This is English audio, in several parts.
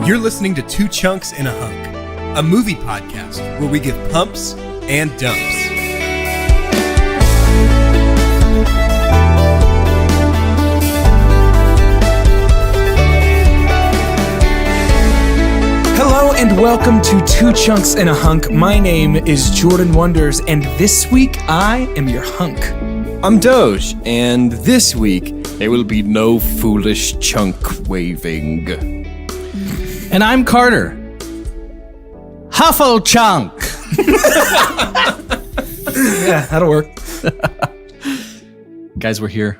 You're listening to Two Chunks and a Hunk, a movie podcast where we give pumps and dumps. Hello and welcome to Two Chunks and a Hunk. My name is Jordan Wonders, and this week I am your hunk. I'm Doge, and this week there will be no foolish chunk waving. And I'm Carter. Huffle chunk. Yeah, that'll work. Guys, we're here.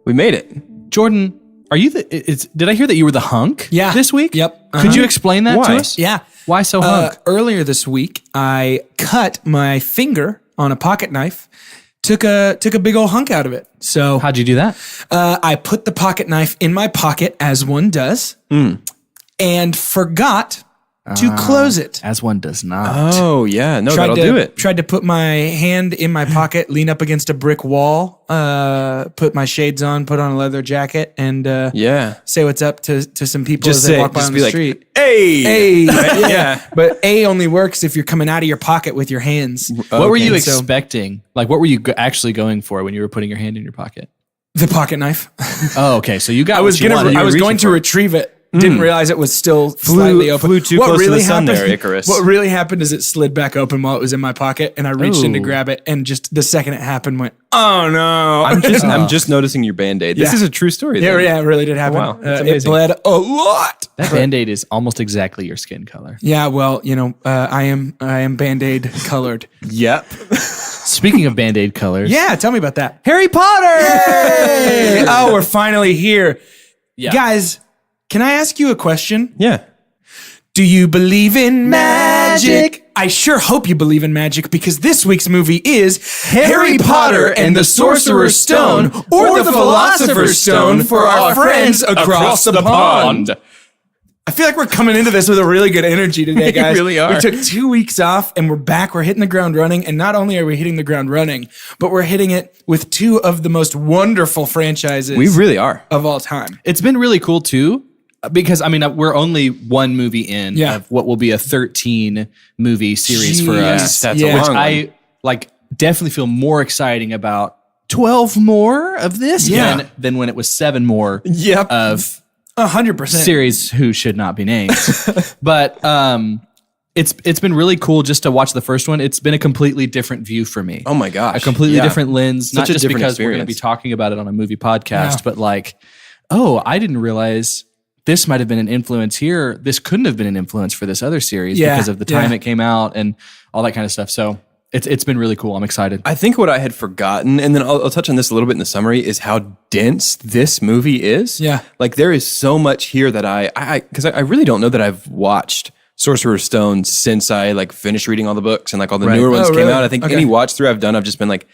We made it. Jordan, are you did I hear that you were the hunk this week? Yep. Could you explain that to us? Yeah. Why so hunk? Earlier this week, I cut my finger on a pocket knife, took a big old hunk out of it. So How'd you do that? I put the pocket knife in my pocket, as one does, and forgot to close it. As one does not. Oh, yeah. No, that'll do it. Tried to put my hand in my pocket, lean up against a brick wall, put my shades on, put on a leather jacket, and say what's up to some people as they walk by on the street. Hey! Yeah. But A only works if you're coming out of your pocket with your hands. What were you expecting? Like, what were you actually going for when you were putting your hand in your pocket? The pocket knife. Oh, okay. So you got I was going to retrieve it. Didn't realize it was still slightly open. Flew too close to the sun there, Icarus. What really happened is it slid back open while it was in my pocket, and I reached in to grab it, and just the second it happened, went, oh no. I'm just noticing your Band-Aid. This is a true story. Yeah, it really did happen. Wow, that's it amazing. bled a lot. That Band-Aid is almost exactly your skin color. Yeah, well, I am Band-Aid colored. Yep. Speaking of Band-Aid colors. Yeah, tell me about that. Harry Potter! Hey! Oh, we're finally here. Yeah. Guys, can I ask you a question? Yeah. Do you believe in magic? I sure hope you believe in magic, because this week's movie is Harry Potter and the Sorcerer's Stone, or the Philosopher's Stone for our friends across the pond. I feel like we're coming into this with a really good energy today, guys. We really are. We took 2 weeks off and we're back. We're hitting the ground running. And not only are we hitting the ground running, but we're hitting it with two of the most wonderful franchises We really are. of all time. It's been really cool too, because we're only one movie in of what will be a 13 movie series for us. That's a long one. I definitely feel more exciting about 12 more of this than when it was 7 more of 100%. series who should not be named. But it's been really cool just to watch the first one. It's been a completely different view for me. Oh my gosh. A completely different lens, not a just different because we're going to be experience. talking about it on a movie podcast, but I didn't realize this might have been an influence here. This couldn't have been an influence for this other series because of the time it came out and all that kind of stuff. So it's been really cool. I'm excited. I think what I had forgotten, and then I'll touch on this a little bit in the summary, is how dense this movie is. Yeah. Like, there is so much here that because I really don't know that I've watched Sorcerer's Stone since I finished reading all the books and all the newer ones came out. I think any watch through I've done, I've just been like,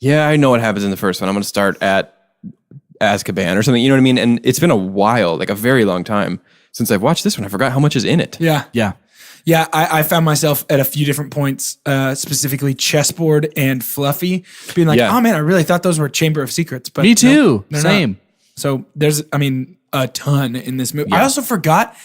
yeah, I know what happens in the first one. I'm going to start at Azkaban or something. You know what I mean? And it's been a while, a very long time since I've watched this one. I forgot how much is in it. Yeah. Yeah. Yeah, I found myself at a few different points, specifically chessboard and Fluffy, being like, oh man, I really thought those were Chamber of Secrets. But Me too. No, Same. So there's, a ton in this movie. I also forgot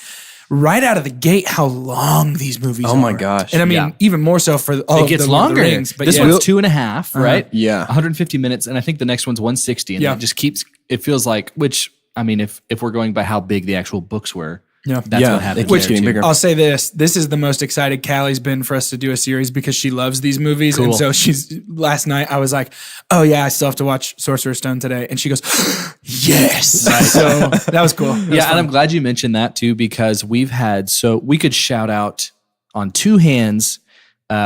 right out of the gate how long these movies are. Oh my gosh. And even more so for all it gets of the longer. Lord of the Rings. But This one's 2.5, right? Yeah. 150 minutes. And I think the next one's 160. And it just keeps, it feels like, if we're going by how big the actual books were, that's what happened. Which getting bigger. I'll say this is the most excited Callie's been for us to do a series because she loves these movies. Cool. And so last night I was like, oh yeah, I still have to watch Sorcerer's Stone today. And she goes, yes. Right. So that was cool. And I'm glad you mentioned that too, because we could shout out on two hands,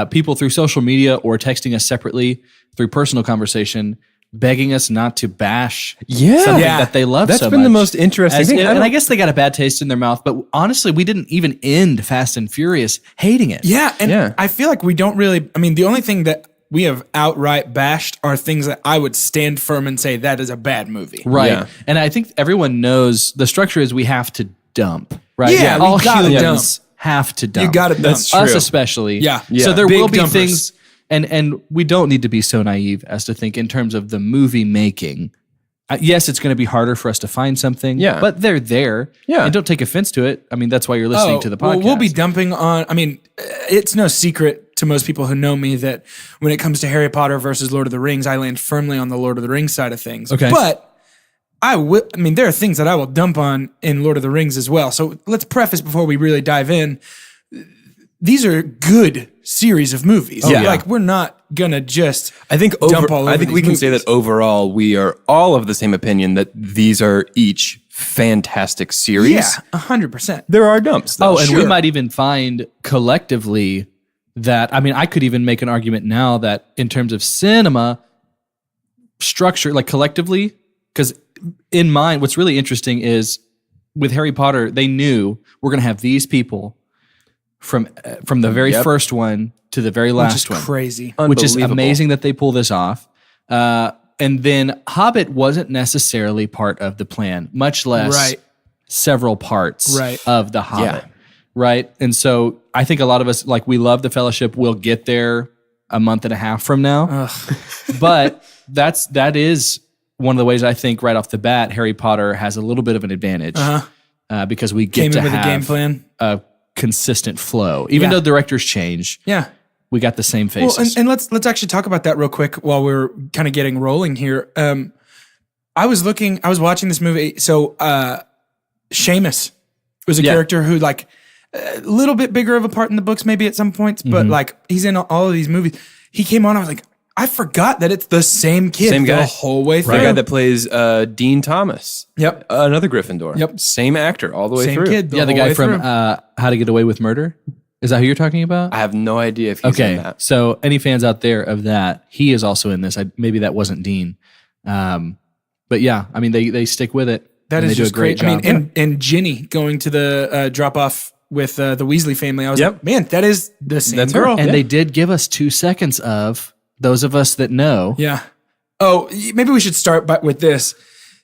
people through social media or texting us separately through personal conversation, begging us not to bash something that they love so much. That's been the most interesting thing. And I guess they got a bad taste in their mouth, but honestly, we didn't even end Fast and Furious hating it. Yeah, and I feel like we don't really, the only thing that we have outright bashed are things that I would stand firm and say that is a bad movie. Right. Yeah. And I think everyone knows the structure is we have to dump, right? Yeah, all we gotta humans have to dump. You got to dump. That's true. Us especially. Yeah. So there Big will be dumpers. things, and we don't need to be so naive as to think in terms of the movie making. yes, it's going to be harder for us to find something. Yeah. But they're there. Yeah. And don't take offense to it. I mean, that's why you're listening to the podcast. Well, we'll be dumping on. I mean, it's no secret to most people who know me that when it comes to Harry Potter versus Lord of the Rings, I land firmly on the Lord of the Rings side of things. Okay. But I mean, there are things that I will dump on in Lord of the Rings as well. So let's preface before we really dive in. These are good series of movies. Yeah. Like, we're not gonna just I think dump all over I think we these can say movies. that overall we are all of the same opinion that these are each fantastic series. Yeah, 100%. There are dumps, though. Oh, and we Sure. might even find collectively that, I mean, I could even make an argument now that in terms of cinema structure, like collectively, because in mind, what's really interesting is with Harry Potter, they knew we're going to have these people from the very first one to the very Which is last one. crazy. Which is Unbelievable. amazing that they pull this off. And then Hobbit wasn't necessarily part of the plan, much less Right. several parts Right. of the Hobbit. Yeah. Right. And so I think a lot of us, like, we love the Fellowship. We'll get there a month and a half from now. But that is one of the ways I think right off the bat, Harry Potter has a little bit of an advantage because we get Came to in with have a game plan. a consistent flow. Even Yeah. though directors change, Yeah. we got the same faces. Well, and let's actually talk about that real quick while we're kind of getting rolling here. I was watching this movie. So Seamus was a character who, like, a little bit bigger of a part in the books maybe at some points, but like, he's in all of these movies. He came on, I was like, I forgot that it's the same kid Same guy. the whole way through. The guy that plays Dean Thomas. Yep. Another Gryffindor. Yep. Same actor all the way Same through. kid. the whole guy way from through. How to Get Away with Murder. Is that who you're talking about? I have no idea if he's in Okay, that. so any fans out there of that, he is also in this. Maybe that wasn't Dean, but yeah, I mean they stick with it. That and is they do just a great great. I job. mean, and Ginny going to the drop off with the Weasley family. I was like, man, that is the same That's her. girl. and they did give us 2 seconds of those of us that know. Yeah. Oh, maybe we should start with this.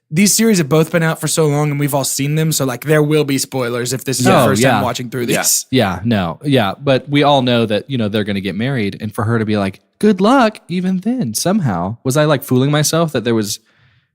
These series have both been out for so long and we've all seen them. So, like, there will be spoilers if this is your Oh, first yeah. time watching through these. But we all know that they're going to get married, and for her to be like, "Good luck," even then somehow was I like fooling myself that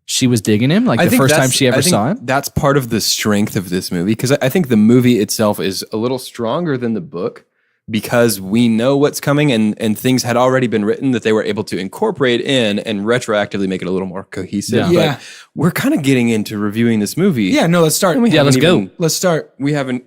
she was digging him like the first time she ever saw him? That's part of the strength of this movie because I think the movie itself is a little stronger than the book because we know what's coming and things had already been written that they were able to incorporate in and retroactively make it a little more cohesive. Yeah. But we're kind of getting into reviewing this movie. Yeah, no, let's start. Yeah, let's go. Let's start. We haven't,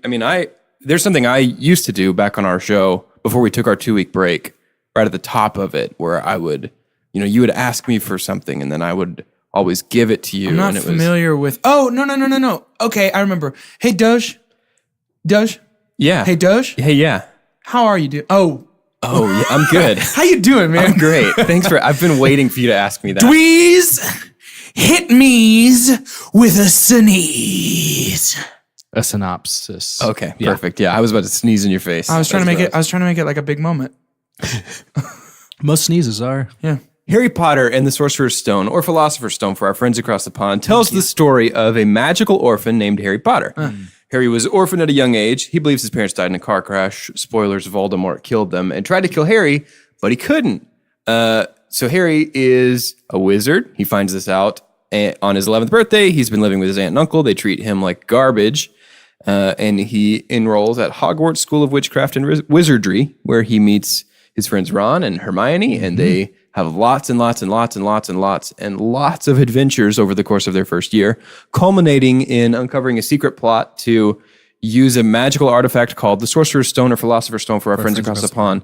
there's something I used to do back on our show before we took our 2-week break, right at the top of it, where I would, you would ask me for something and then I would always give it to you. I'm not and it familiar with. Oh, no. Okay, I remember. Hey, Doge. Yeah. Hey, Doge. Hey, yeah. How are you doing? Oh, Yeah, I'm good. how you doing, man? I'm great. Thanks I've been waiting for you to ask me that. Dweez, hit me's with a sneeze. A synopsis. Okay, perfect. Yeah, I was about to sneeze in your face. I was trying to make it like a big moment. Most sneezes are. Yeah. Harry Potter and the Sorcerer's Stone, or Philosopher's Stone for our friends across the pond, tells the story of a magical orphan named Harry Potter. Harry was orphaned at a young age. He believes his parents died in a car crash. Spoilers, Voldemort killed them and tried to kill Harry, but he couldn't. So Harry is a wizard. He finds this out on his 11th birthday. He's been living with his aunt and uncle. They treat him like garbage. And he enrolls at Hogwarts School of Witchcraft and Wizardry, where he meets his friends Ron and Hermione, and they have lots and lots and lots and lots and lots and lots of adventures over the course of their first year, culminating in uncovering a secret plot to use a magical artifact called the Sorcerer's Stone or Philosopher's Stone for our friends across the pond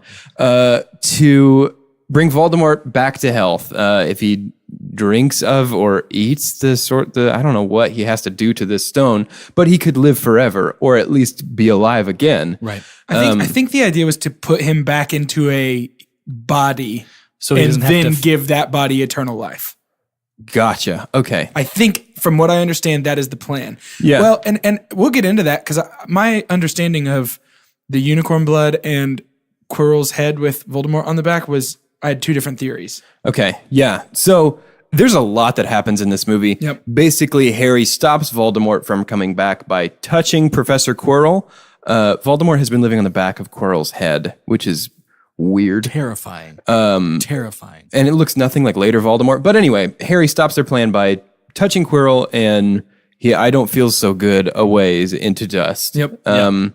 to bring Voldemort back to health. If he drinks of or eats I don't know what he has to do to this stone, but he could live forever or at least be alive again. Right. I think the idea was to put him back into a body So he and doesn't have then to give that body eternal life. Gotcha. Okay. I think from what I understand, that is the plan. Yeah. Well, and we'll get into that because my understanding of the unicorn blood and Quirrell's head with Voldemort on the back was I had 2 different theories. Okay. Yeah. So there's a lot that happens in this movie. Yep. Basically, Harry stops Voldemort from coming back by touching Professor Quirrell. Voldemort has been living on the back of Quirrell's head, which is weird. Terrifying. Terrifying. And it looks nothing like later Voldemort. But anyway, Harry stops their plan by touching Quirrell and I don't feel so good a ways into dust. Yep. And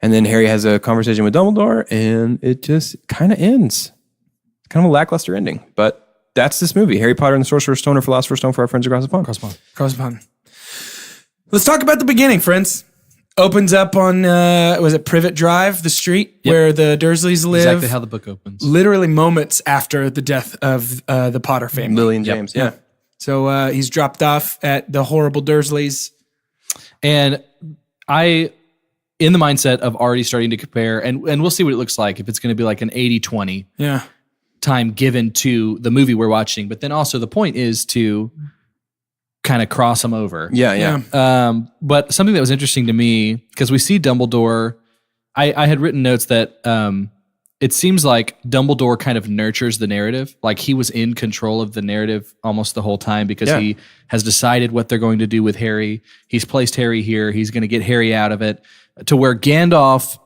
then Harry has a conversation with Dumbledore, and it just kind of ends. Kind of a lackluster ending, but that's this movie: Harry Potter and the Sorcerer's Stone, or Philosopher's Stone for our friends across the pond. Cross the pond. Let's talk about the beginning, friends. Opens up on, was it Privet Drive, the street where the Dursleys live? Exactly how the book opens. Literally moments after the death of the Potter family. Lily and James, yeah. So he's dropped off at the horrible Dursleys. And I, in the mindset of already starting to compare, and we'll see what it looks like, if it's going to be like an 80-20 time given to the movie we're watching. But then also the point is to kind of cross them over. Yeah. But something that was interesting to me, because we see Dumbledore, I had written notes that it seems like Dumbledore kind of nurtures the narrative. Like he was in control of the narrative almost the whole time because he has decided what they're going to do with Harry. He's placed Harry here. He's going to get Harry out of it, to where Gandalf,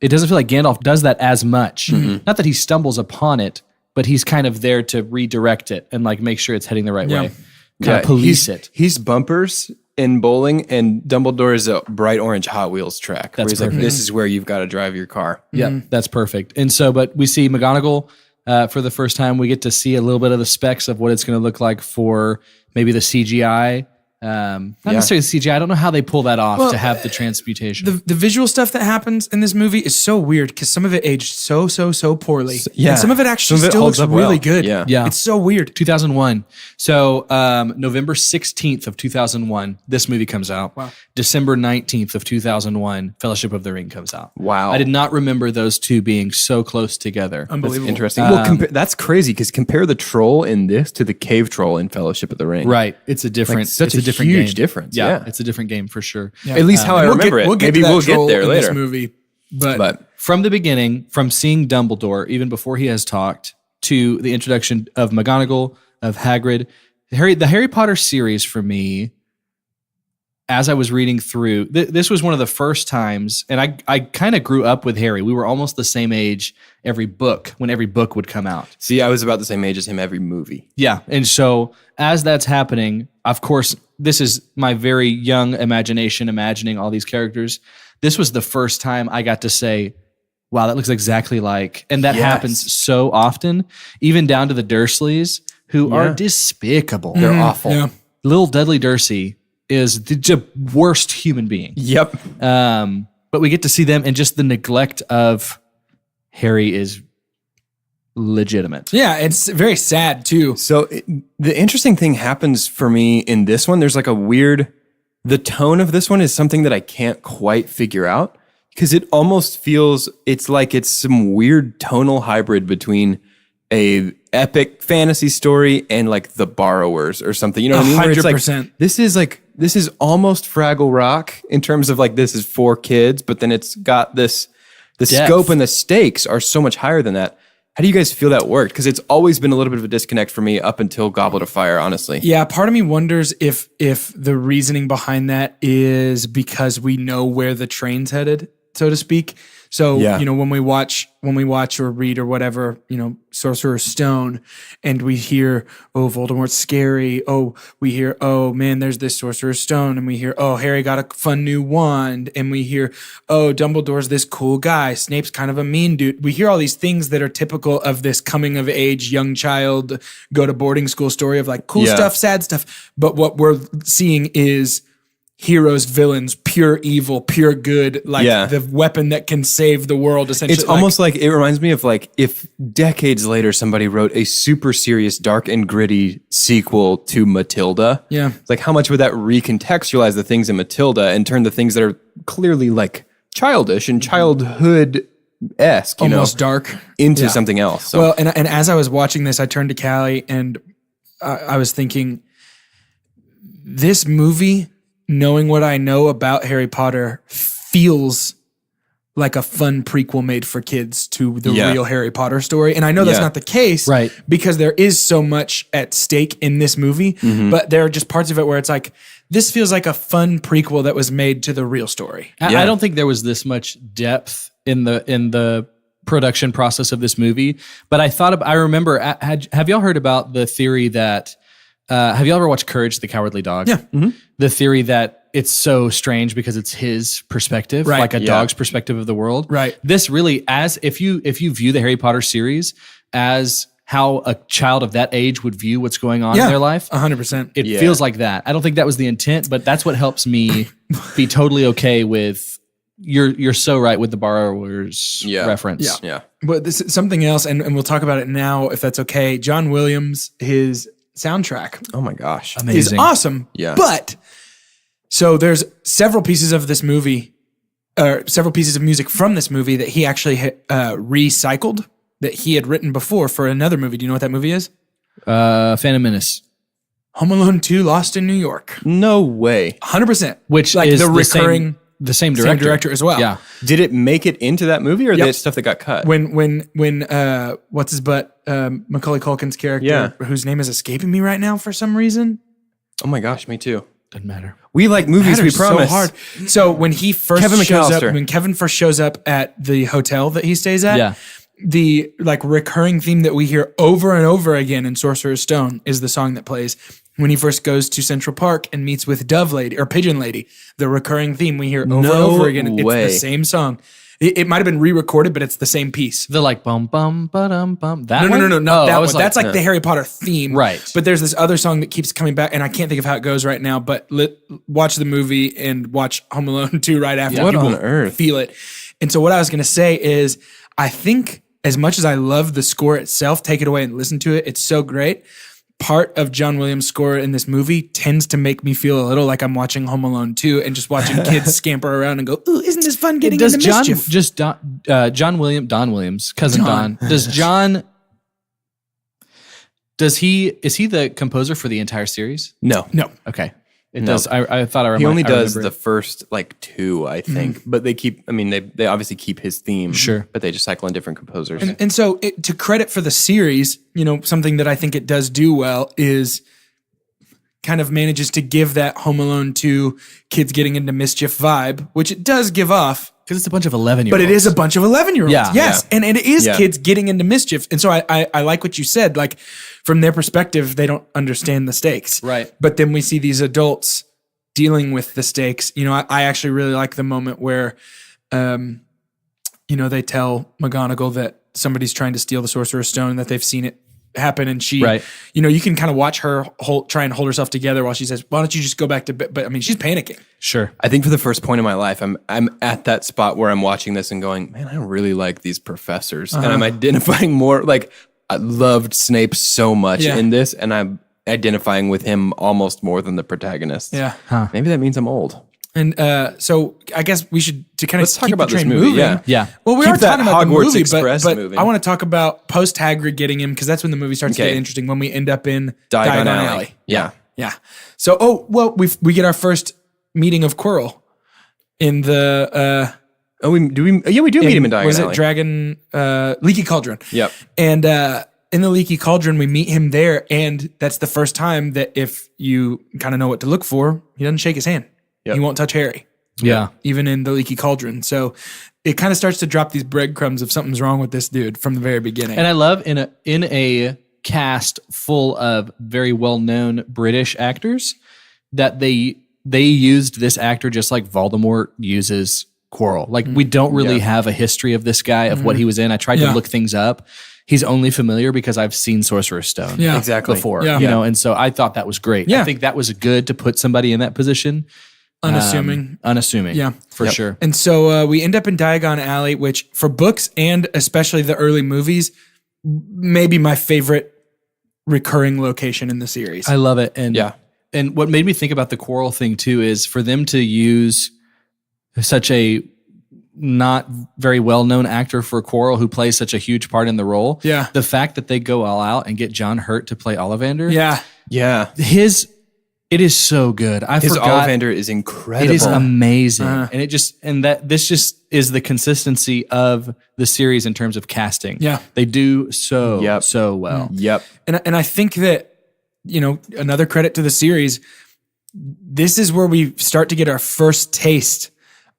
it doesn't feel like Gandalf does that as much. Mm-hmm. Not that he stumbles upon it, but he's kind of there to redirect it and like make sure it's heading the right way. Kind of police it. He's bumpers in bowling, and Dumbledore is a bright orange Hot Wheels track. That's where he's like, this is where you've got to drive your car. Yeah, that's perfect. And so, but we see McGonagall for the first time. We get to see a little bit of the specs of what it's going to look like for maybe the CGI. Not necessarily the CGI. I don't know how they pull that off to have the transmutation. The visual stuff that happens in this movie is so weird because some of it aged so poorly. Yeah. And some of it actually still looks really good. Yeah. It's so weird. 2001. So November 16th of 2001, this movie comes out. Wow. December 19th of 2001, Fellowship of the Ring comes out. Wow. I did not remember those two being so close together. Unbelievable. That's interesting. Well, that's crazy because compare the troll in this to the cave troll in Fellowship of the Ring. Right. It's a different, such it's a different huge game. difference. Yeah, it's a different game for sure. Yeah. At least how I remember it. Maybe we'll get there in later. This movie, but from the beginning, from seeing Dumbledore, even before he has talked, to the introduction of McGonagall, of Hagrid, the Harry Potter series for me, as I was reading through, this was one of the first times, and I kind of grew up with Harry. We were almost the same age when every book would come out. See, I was about the same age as him every movie. Yeah, and so as that's happening, of course, this is my very young imagination imagining all these characters. This was the first time I got to say, wow, that looks exactly like, and that happens so often, even down to the Dursleys, who are despicable. They're awful. Yeah. Little Dudley Dursley is the worst human being. Yep. But we get to see them, and just the neglect of Harry is legitimate. Yeah, it's very sad too. So the interesting thing happens for me in this one. There's like the tone of this one is something that I can't quite figure out because it almost feels, it's like it's some weird tonal hybrid between a epic fantasy story and like The Borrowers or something. You know what I mean? Where it's 100%. This is almost Fraggle Rock in terms of like, this is for kids, but then it's got the scope and the stakes are so much higher than that. How do you guys feel that worked? Because it's always been a little bit of a disconnect for me up until Goblet of Fire, honestly. Yeah, part of me wonders if the reasoning behind that is because we know where the train's headed, so to speak. So, when we watch or read or whatever, Sorcerer's Stone, and we hear, oh, Voldemort's scary. Oh, we hear, oh, man, there's this Sorcerer's Stone. And we hear, oh, Harry got a fun new wand. And we hear, oh, Dumbledore's this cool guy. Snape's kind of a mean dude. We hear all these things that are typical of this coming of age, young child, go to boarding school story of like cool stuff, sad stuff. But what we're seeing is heroes, villains, pure evil, pure good, like the weapon that can save the world, essentially. It's almost like, it reminds me of like if decades later somebody wrote a super serious, dark and gritty sequel to Matilda. Yeah. Like how much would that recontextualize the things in Matilda and turn the things that are clearly like childish and childhood-esque, almost dark, into something else. So. Well, and as I was watching this, I turned to Callie and I was thinking, this movie, knowing what I know about Harry Potter, feels like a fun prequel made for kids to the real Harry Potter story. And I know that's not the case, right? Because there is so much at stake in this movie, but there are just parts of it where it's like, this feels like a fun prequel that was made to the real story. I don't think there was this much depth in the production process of this movie, but I remember, have y'all heard about the theory that have you ever watched Courage the Cowardly Dog? Yeah. Mm-hmm. The theory that it's so strange because it's his perspective, Right. like a dog's perspective of the world. Right. This really, as if you view the Harry Potter series as how a child of that age would view what's going on in their life, 100%. it feels like that. I don't think that was the intent, but that's what helps me be totally okay with. You're so right with the borrower's reference. Yeah. But this is something else, and we'll talk about it now if that's okay. John Williams, his soundtrack Oh my gosh. is Amazing. awesome. Yeah. But so there's several pieces of this movie, or several pieces of music from this movie that he actually recycled that he had written before for another movie. Do you know what that movie is? Phantom Menace, Home Alone 2: Lost in New York. No way. 100%. which like is the recurring the same same director. director as well. Yeah. Did it make it into that movie or Yep. that stuff that got cut? When what's his butt, Macaulay Culkin's character, whose name is escaping me right now for some reason. Oh my gosh, me too. Doesn't matter. We like movies, we Matters promise. so hard. So when he first Kevin shows up, McAllister. when Kevin first shows up at the hotel that he stays at, Yeah. the like recurring theme that we hear over and over again in Sorcerer's Stone is the song that plays when he first goes to Central Park and meets with Dove Lady or Pigeon Lady. The recurring theme we hear over and No over again. way. It's the same song. It might have been re-recorded, but it's the same piece. The like bum bum ba-dum bum. That No, one? not Oh, that I one. was That's like the Harry Potter theme. Right. But there's this other song that keeps coming back, and I can't think of how it goes right now, but watch the movie and watch Home Alone 2 right after. What You on will earth? feel it. And so what I was going to say is, I think as much as I love the score itself, take it away and listen to it. It's so great. Part of John Williams' score in this movie tends to make me feel a little like I'm watching Home Alone 2 and just watching kids scamper around and go, ooh, isn't this fun getting Does into John mischief? just Don Williams, cousin Don. Don? Does John? Is he the composer for the entire series? No. No. Okay, it does. I thought I remember. He only does remember the first like two, I think. But they keep, I mean, they obviously keep his theme. Sure. But they just cycle in different composers. And so to credit for the series, something that I think it does do well is kind of manages to give that Home Alone 2 kids getting into mischief vibe, which it does give off. because it's a bunch of 11-year-olds. But it is a bunch of 11-year-olds. Yeah. Yes. Yeah. And it is Yeah. kids getting into mischief. And so I like what you said. Like, from their perspective, they don't understand the stakes. Right. But then we see these adults dealing with the stakes. I actually really like the moment where, they tell McGonagall that somebody's trying to steal the Sorcerer's Stone, that they've seen it happen. And she, Right. you can kind of watch her try and hold herself together while she says, why don't you just go back to bed? But I mean, she's panicking. Sure. I think for the first point in my life, I'm at that spot where I'm watching this and going, man, I don't really like these professors. And I'm identifying more, like, I loved Snape so much Yeah. in this, and I'm identifying with him almost more than the protagonist. Yeah. Maybe that means I'm old. And so I guess we should, to kind of Let's talk keep about the this train movie, moving. yeah. Yeah. Well, we Keep are that talking about the Hogwarts movie, Express but moving. I want to talk about post Hagrid getting him, because that's when the movie starts to Okay. get interesting, when we end up in Diagon Diagon Alley. Alley. Yeah. Yeah. So, we get our first meeting of Quirrell in the We do meet him in Diagon was Alley. it Dragon Leaky Cauldron? Yep. And in the Leaky Cauldron, we meet him there, and that's the first time that, if you kind of know what to look for, he doesn't shake his hand. Yep. He won't touch Harry, Yeah. even in the Leaky Cauldron. So it kind of starts to drop these breadcrumbs of something's wrong with this dude from the very beginning. And I love in a cast full of very well-known British actors that they used this actor just like Voldemort uses Quirrell. Like, we don't really have a history of this guy, of what he was in. I tried to look things up. He's only familiar because I've seen Sorcerer's Stone Yeah. Exactly. before, Yeah. and so I thought that was great. Yeah. I think that was good to put somebody in that position. Unassuming. Unassuming. Yeah. For sure. And so we end up in Diagon Alley, which for books and especially the early movies, maybe my favorite recurring location in the series. I love it. And Yeah. and what made me think about the Quirrell thing too is for them to use such a not very well-known actor for Quirrell, who plays such a huge part in the role. Yeah. The fact that they go all out and get John Hurt to play Ollivander. Yeah. Yeah. It is so good. I His forgot. Ollivander is incredible. It is amazing. Uh-huh. And this just is the consistency of the series in terms of casting. Yeah. They do so well. Yep. And I think that, another credit to the series, this is where we start to get our first taste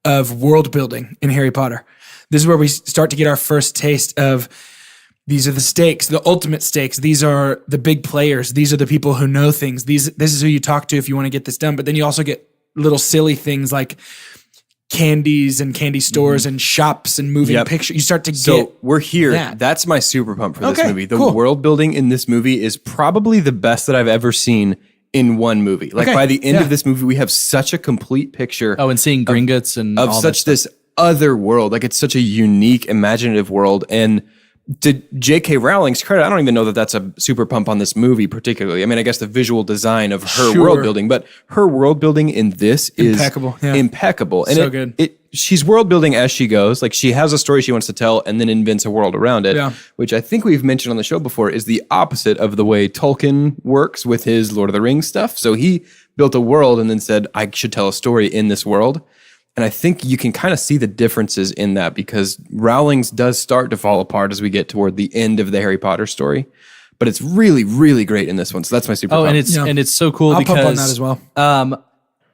of world building in Harry Potter. This is where we start to get our first taste of these are the stakes, the ultimate stakes. These are the big players. These are the people who know things. This is who you talk to if you want to get this done. But then you also get little silly things like candies and candy stores and shops and moving pictures. You start to get. We're here. that. That's my super pump for this Okay, movie. The cool. world building in this movie is probably the best that I've ever seen in one movie. Like Okay, by the end yeah. of this movie, we have such a complete picture Oh, and seeing Gringotts and of all such that this other world. Like it's such a unique, imaginative world. And to J.K. Rowling's credit, I don't even know that that's a super pump on this movie particularly. I mean, I guess the visual design of her Sure. world building, but her world building in this is Impeccable, yeah. impeccable. And So good. She's world building as she goes. Like she has a story she wants to tell and then invents a world around it, Yeah. which I think we've mentioned on the show before is the opposite of the way Tolkien works with his Lord of the Rings stuff. So he built a world and then said, I should tell a story in this world. And I think you can kind of see the differences in that because Rowling's does start to fall apart as we get toward the end of the Harry Potter story. But it's really, really great in this one. So that's my super Oh, pump. and it's so cool I'll because pump on that as well.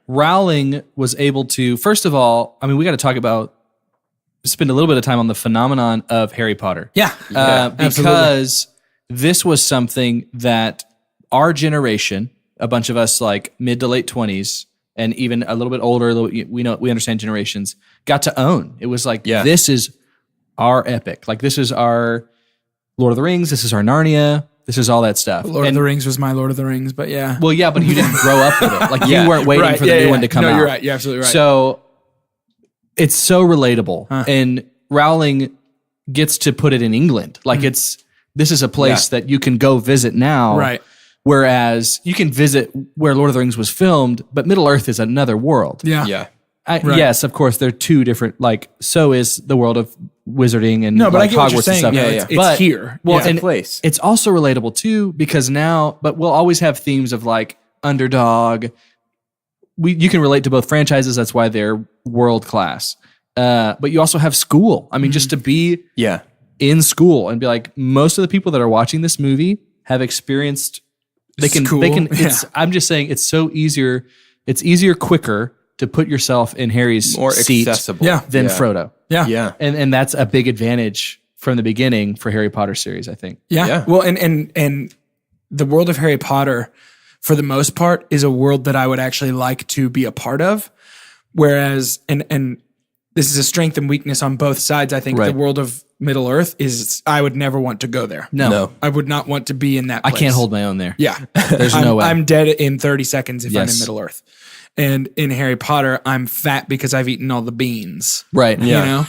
Rowling was able to, first of all, I mean, we got to talk about, spend a little bit of time on the phenomenon of Harry Potter. Yeah. Because this was something that our generation, a bunch of us like mid to late 20s, and even a little bit older, we understand generations, got to own. It was like, this is our epic. Like this is our Lord of the Rings. This is our Narnia. This is all that stuff. Lord of the Rings was my Lord of the Rings, but yeah. Well, yeah, but you didn't grow up with it. Like you weren't waiting for the new one to come out. No, you're right. You're absolutely right. So it's so relatable. And Rowling gets to put it in England. Like this is a place that you can go visit now. Right. Whereas you can visit where Lord of the Rings was filmed, but Middle Earth is another world. yeah. yeah. Yes, of course, they're two different, like, so is the world of wizarding and No, but like I get what you're Hogwarts and saying. stuff. though. Yeah, It's, yeah. it's here. Well, yeah. and place. it's also relatable too because now, but we'll always have themes of like underdog. You can relate to both franchises. That's why they're world class. But you also have school. I mean, just to be in school and be like, most of the people that are watching this movie have experienced. They can. I'm just saying, it's so easier. It's easier, quicker to put yourself in Harry's More seat accessible. than Frodo. Yeah. Yeah. And that's a big advantage from the beginning for Harry Potter series, I think. Yeah. Yeah. Well, and the world of Harry Potter, for the most part, is a world that I would actually like to be a part of. Whereas, and this is a strength and weakness on both sides. I think the world of Middle Earth is, I would never want to go there. No. I would not want to be in that place. I can't hold my own there. Yeah. There's no way. I'm dead in 30 seconds if I'm in Yes. Middle Earth. And in Harry Potter, I'm fat because I've eaten all the beans. Right. You know?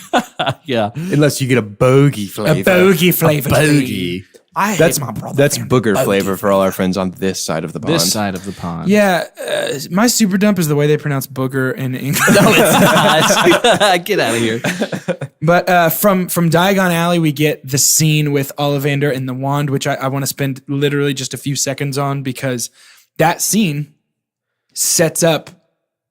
Yeah. Unless you get a bogey flavor. A bogey flavor. Bogey. I That's hate my brother. That's man. booger flavor for all our friends on this side of the pond. This side of the pond. Yeah, my super dump is the way they pronounce booger in English. No, it's not. Get out of here. But from Diagon Alley, we get the scene with Ollivander and the wand, which I want to spend literally just a few seconds on because that scene sets up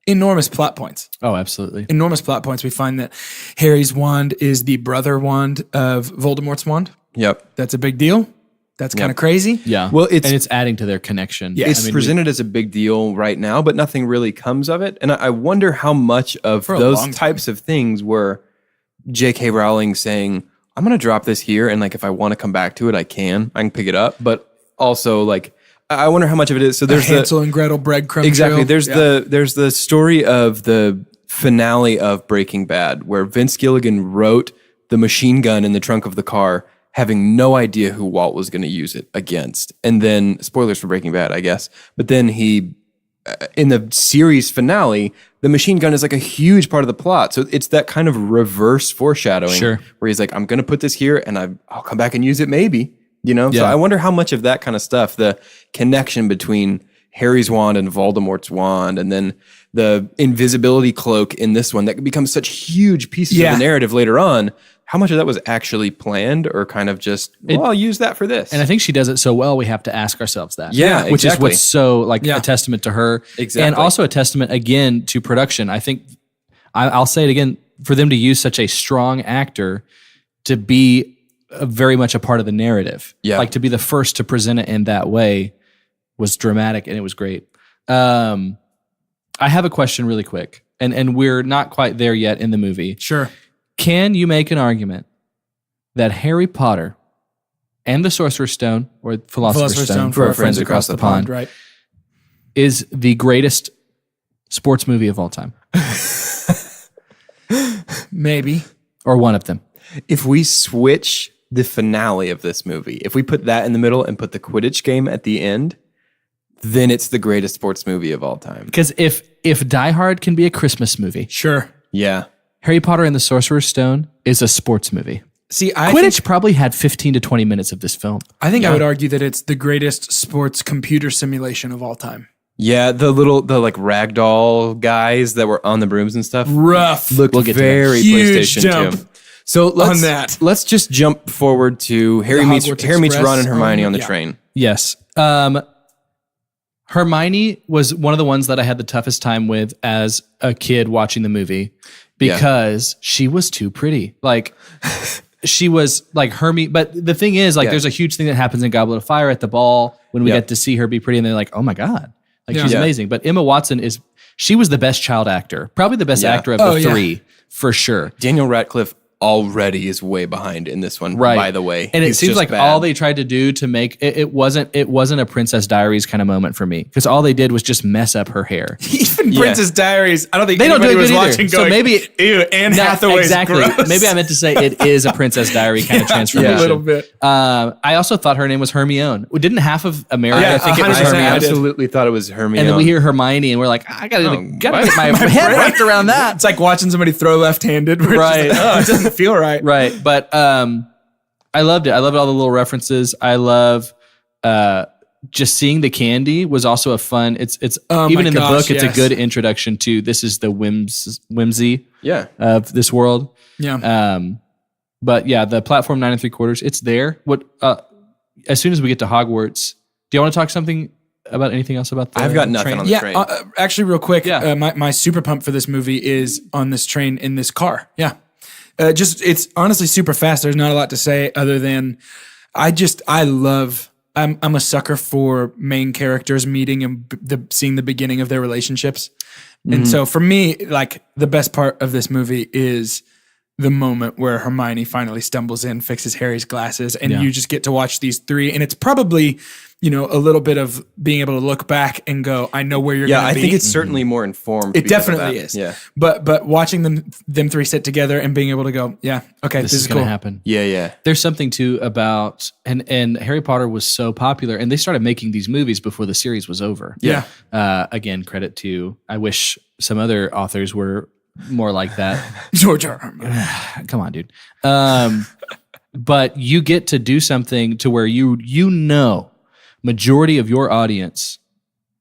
enormous plot points. Oh, absolutely. Enormous plot points. We find that Harry's wand is the brother wand of Voldemort's wand. Yep. That's a big deal. That's kind of crazy. Yeah. Well, it's adding to their connection. Yeah. It's presented as a big deal right now, but nothing really comes of it. And I wonder how much of a those long types of things were J.K. Rowling saying, I'm going to drop this here. And like, if I want to come back to it, I can pick it up. But also like, I wonder how much of it is. So there's Hansel and Gretel breadcrumb exactly. trail. There's the story of the finale of Breaking Bad where Vince Gilligan wrote the machine gun in the trunk of the car, having no idea who Walt was going to use it against. And then, spoilers for Breaking Bad, I guess. But then he, in the series finale, the machine gun is like a huge part of the plot. So it's that kind of reverse foreshadowing where he's like, I'm going to put this here and I'll come back and use it maybe, you know? So I wonder how much of that kind of stuff, the connection between Harry's wand and Voldemort's wand, and then the invisibility cloak in this one that becomes such huge pieces of the narrative later on, how much of that was actually planned or kind of just, I'll use that for this. And I think she does it so well, we have to ask ourselves that. Yeah, Which exactly. is what's so like a testament to her. Exactly. And also a testament again to production. I think, I'll say it again, for them to use such a strong actor to be very much a part of the narrative. Yeah. Like to be the first to present it in that way was dramatic and it was great. I have a question really quick, and we're not quite there yet in the movie. Sure. Can you make an argument that Harry Potter and the Sorcerer's Stone, or Philosopher's Stone for our friends across the pond, right? Is the greatest sports movie of all time. Maybe. Or one of them. If we switch the finale of this movie, if we put that in the middle and put the Quidditch game at the end, then it's the greatest sports movie of all time. Because if Die Hard can be a Christmas movie, Sure. Yeah. Harry Potter and the Sorcerer's Stone is a sports movie. See, Quidditch probably had 15 to 20 minutes of this film. I think I would argue that it's the greatest sports computer simulation of all time. Yeah, the like ragdoll guys that were on the brooms and stuff. Rough. Looked We'll get to very Huge PlayStation jump 2. So let's just jump forward to Harry meets Hogwarts Ron and Hermione Express. on the Yeah. train. Yes. Hermione was one of the ones that I had the toughest time with as a kid watching the movie because she was too pretty. Like, she was like Hermione. But the thing is, like, there's a huge thing that happens in Goblet of Fire at the ball when we get to see her be pretty, and they're like, oh my God. Like, she's amazing. But Emma Watson she was the best child actor, probably the best actor of the three, for sure. Daniel Radcliffe already is way behind in this one, by the way. And it He's seems just like bad. all they tried to do to make it wasn't a Princess Diaries kind of moment for me, because all they did was just mess up her hair. Even Princess Diaries, I don't think They don't do anybody it was good either. watching So going, maybe- ew, Anne No, Hathaway's exactly. gross. Maybe I meant to say it is a Princess Diary kind of transformation. A little bit. I also thought her name was Hermione. Didn't half of America Yeah, think it was 100% Hermione? I did. absolutely thought it was Hermione. And then we hear Hermione, and we're like, I gotta get my head wrapped around that. It's like watching somebody throw left-handed. Where Right. It's just like, oh, it doesn't feel right. Right. But I loved it. I loved all the little references. I love just seeing the candy was also a fun. It's Oh even my in the gosh, book, it's yes. a good introduction to this is the whimsy Yeah. of this world. Yeah. But yeah, the platform 9 3/4, it's there. What as soon as we get to Hogwarts, do you want to talk something about anything else about the I've got nothing train? on the train. Actually, real quick, Yeah. my super pump for this movie is on this train in this car. Yeah. It's honestly super fast. There's not a lot to say other than I'm a sucker for main characters meeting and seeing the beginning of their relationships. And so for me, like, the best part of this movie is the moment where Hermione finally stumbles in, fixes Harry's glasses, and you just get to watch these three. And it's probably, a little bit of being able to look back and go, I know where you're going to I be. think it's certainly more informed. It because of definitely that. is. Yeah. But watching them three sit together and being able to go, yeah, okay, this is going cool. to happen. Yeah. Yeah. There's something too about and Harry Potter was so popular, and they started making these movies before the series was over. Yeah. Again, credit to I wish some other authors were more like that. George R. R. Martin. Come on, dude. But you get to do something to where majority of your audience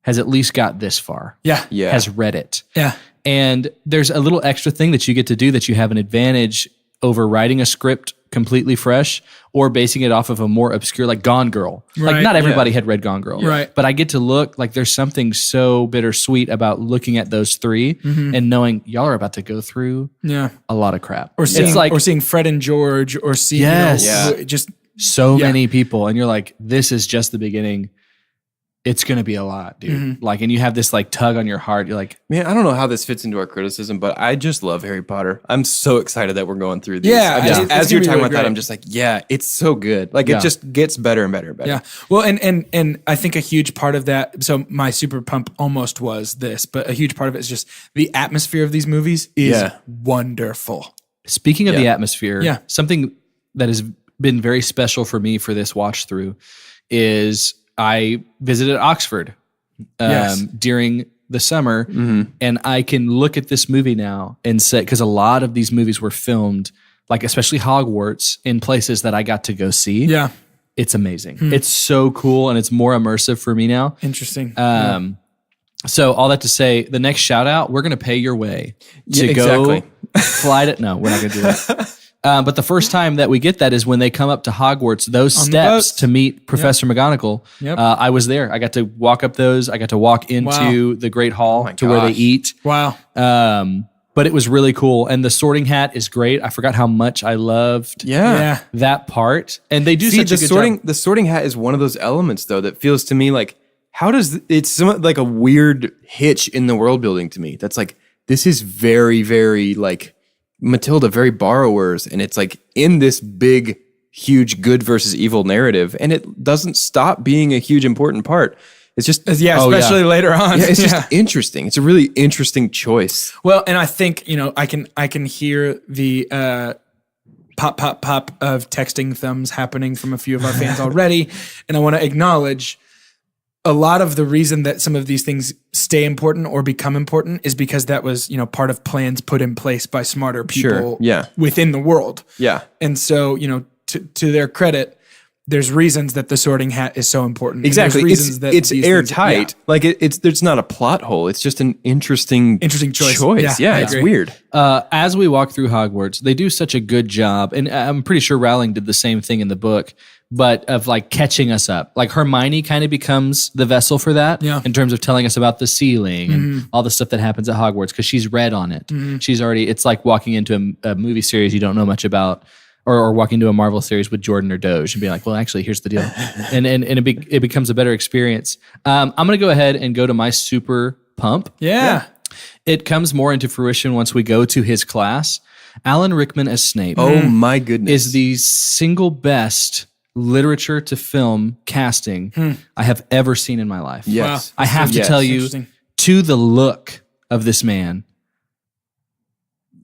has at least got this far. Yeah. Yeah. Has read it. Yeah. And there's a little extra thing that you get to do that you have an advantage over writing a script completely fresh or basing it off of a more obscure, like Gone Girl. Like, Right. not everybody had read Gone Girl. Right. But I get to look, like, there's something so bittersweet about looking at those three and knowing y'all are about to go through Yeah. a lot of crap. Or seeing, it's like seeing Fred and George or seeing, Yes. just, so Yeah. many people, and you're like, this is just the beginning. It's going to be a lot, dude. Like, and you have this like tug on your heart. You're like, Man, I don't know how this fits into our criticism, but I just love Harry Potter. I'm so excited that we're going through these. Yeah, As it's you're gonna be talking really about that, great. I'm just like, yeah, it's so good. Like, Yeah. it just gets better and better and better. yeah. Well, and I think a huge part of that, so my super pump almost was this, but a huge part of it is just the atmosphere of these movies is wonderful. speaking of the atmosphere, Yeah. something that has been very special for me for this watch through is I visited Oxford Yes. during the summer, and I can look at this movie now and say, because a lot of these movies were filmed, like especially Hogwarts, in places that I got to go see. Yeah. It's amazing. It's so cool, and it's more immersive for me now. Interesting. So all that to say, the next shout out, we're going to pay your way to Yeah, go exactly. fly to. No, we're not going to do that. But the first time that we get that is when they come up to Hogwarts, those the steps boats. to meet Professor McGonagall. Yep. I was there. I got to walk up those. I got to walk into the Great Hall to where they gosh. eat. Wow. But it was really cool. And the Sorting Hat is great. I forgot how much I loved Yeah. that part. And they do See, such a the good sorting job. the sorting hat is one of those elements though that feels to me like how does it's somewhat like a weird hitch in the world building to me. That's like this is very very like Matilda, very borrowers, and it's like in this big huge good versus evil narrative, and it doesn't stop being a huge important part. It's just especially later on. Yeah, it's just interesting. It's a really interesting choice. Well, and I think I can hear the pop of texting thumbs happening from a few of our fans already, and I want to acknowledge a lot of the reason that some of these things stay important or become important is because that was part of plans put in place by smarter people within the world. Yeah, and so to their credit, there's reasons that the Sorting Hat is so important. Exactly. It's airtight. Like there's not a plot hole. It's just an interesting choice. Yeah, it's weird. As we walk through Hogwarts, they do such a good job, and I'm pretty sure Rowling did the same thing in the book, but of like catching us up. Like Hermione kind of becomes the vessel for that in terms of telling us about the ceiling and all the stuff that happens at Hogwarts because she's read on it. She's already, it's like walking into a movie series you don't know much about. Or walking into a Marvel series with Jordan or Doge and being like, well, actually, here's the deal. and it becomes a better experience. I'm going to go ahead and go to my super pump. Yeah. It comes more into fruition once we go to his class. Alan Rickman as Snape. Oh, my goodness. Is the single best literature to film casting I have ever seen in my life. Yes. Wow. I have to tell you, to the look of this man,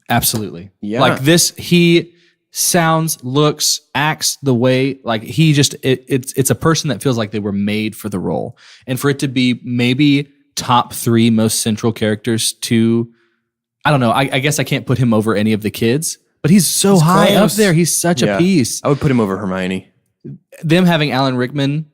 absolutely. Yeah. Like this, he sounds, looks, acts the way, like he just, it's a person that feels like they were made for the role. And for it to be maybe top 3 most central characters to, I don't know, I guess I can't put him over any of the kids, but he's so high up there. He's such a piece. I would put him over Hermione. Them having Alan Rickman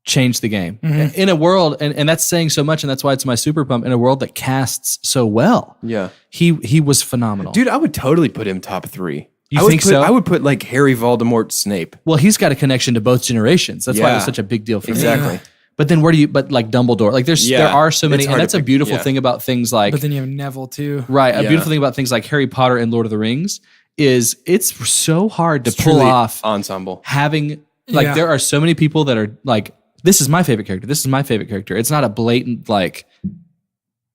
changed the game in a world, and that's saying so much, and that's why it's my super pump, in a world that casts so well. Yeah. He was phenomenal. Dude, I would totally put him top 3. You think so? I would put like Harry Voldemort Snape. Well, he's got a connection to both generations. That's why it was such a big deal for me. Exactly. But then but like Dumbledore, like there are so many, and that's a beautiful thing about things like. But then you have Neville too. Right. A beautiful thing about things like Harry Potter and Lord of the Rings is it's so hard to pull off ensemble. Having there are so many people that are like, this is my favorite character. This is my favorite character. It's not a blatant like,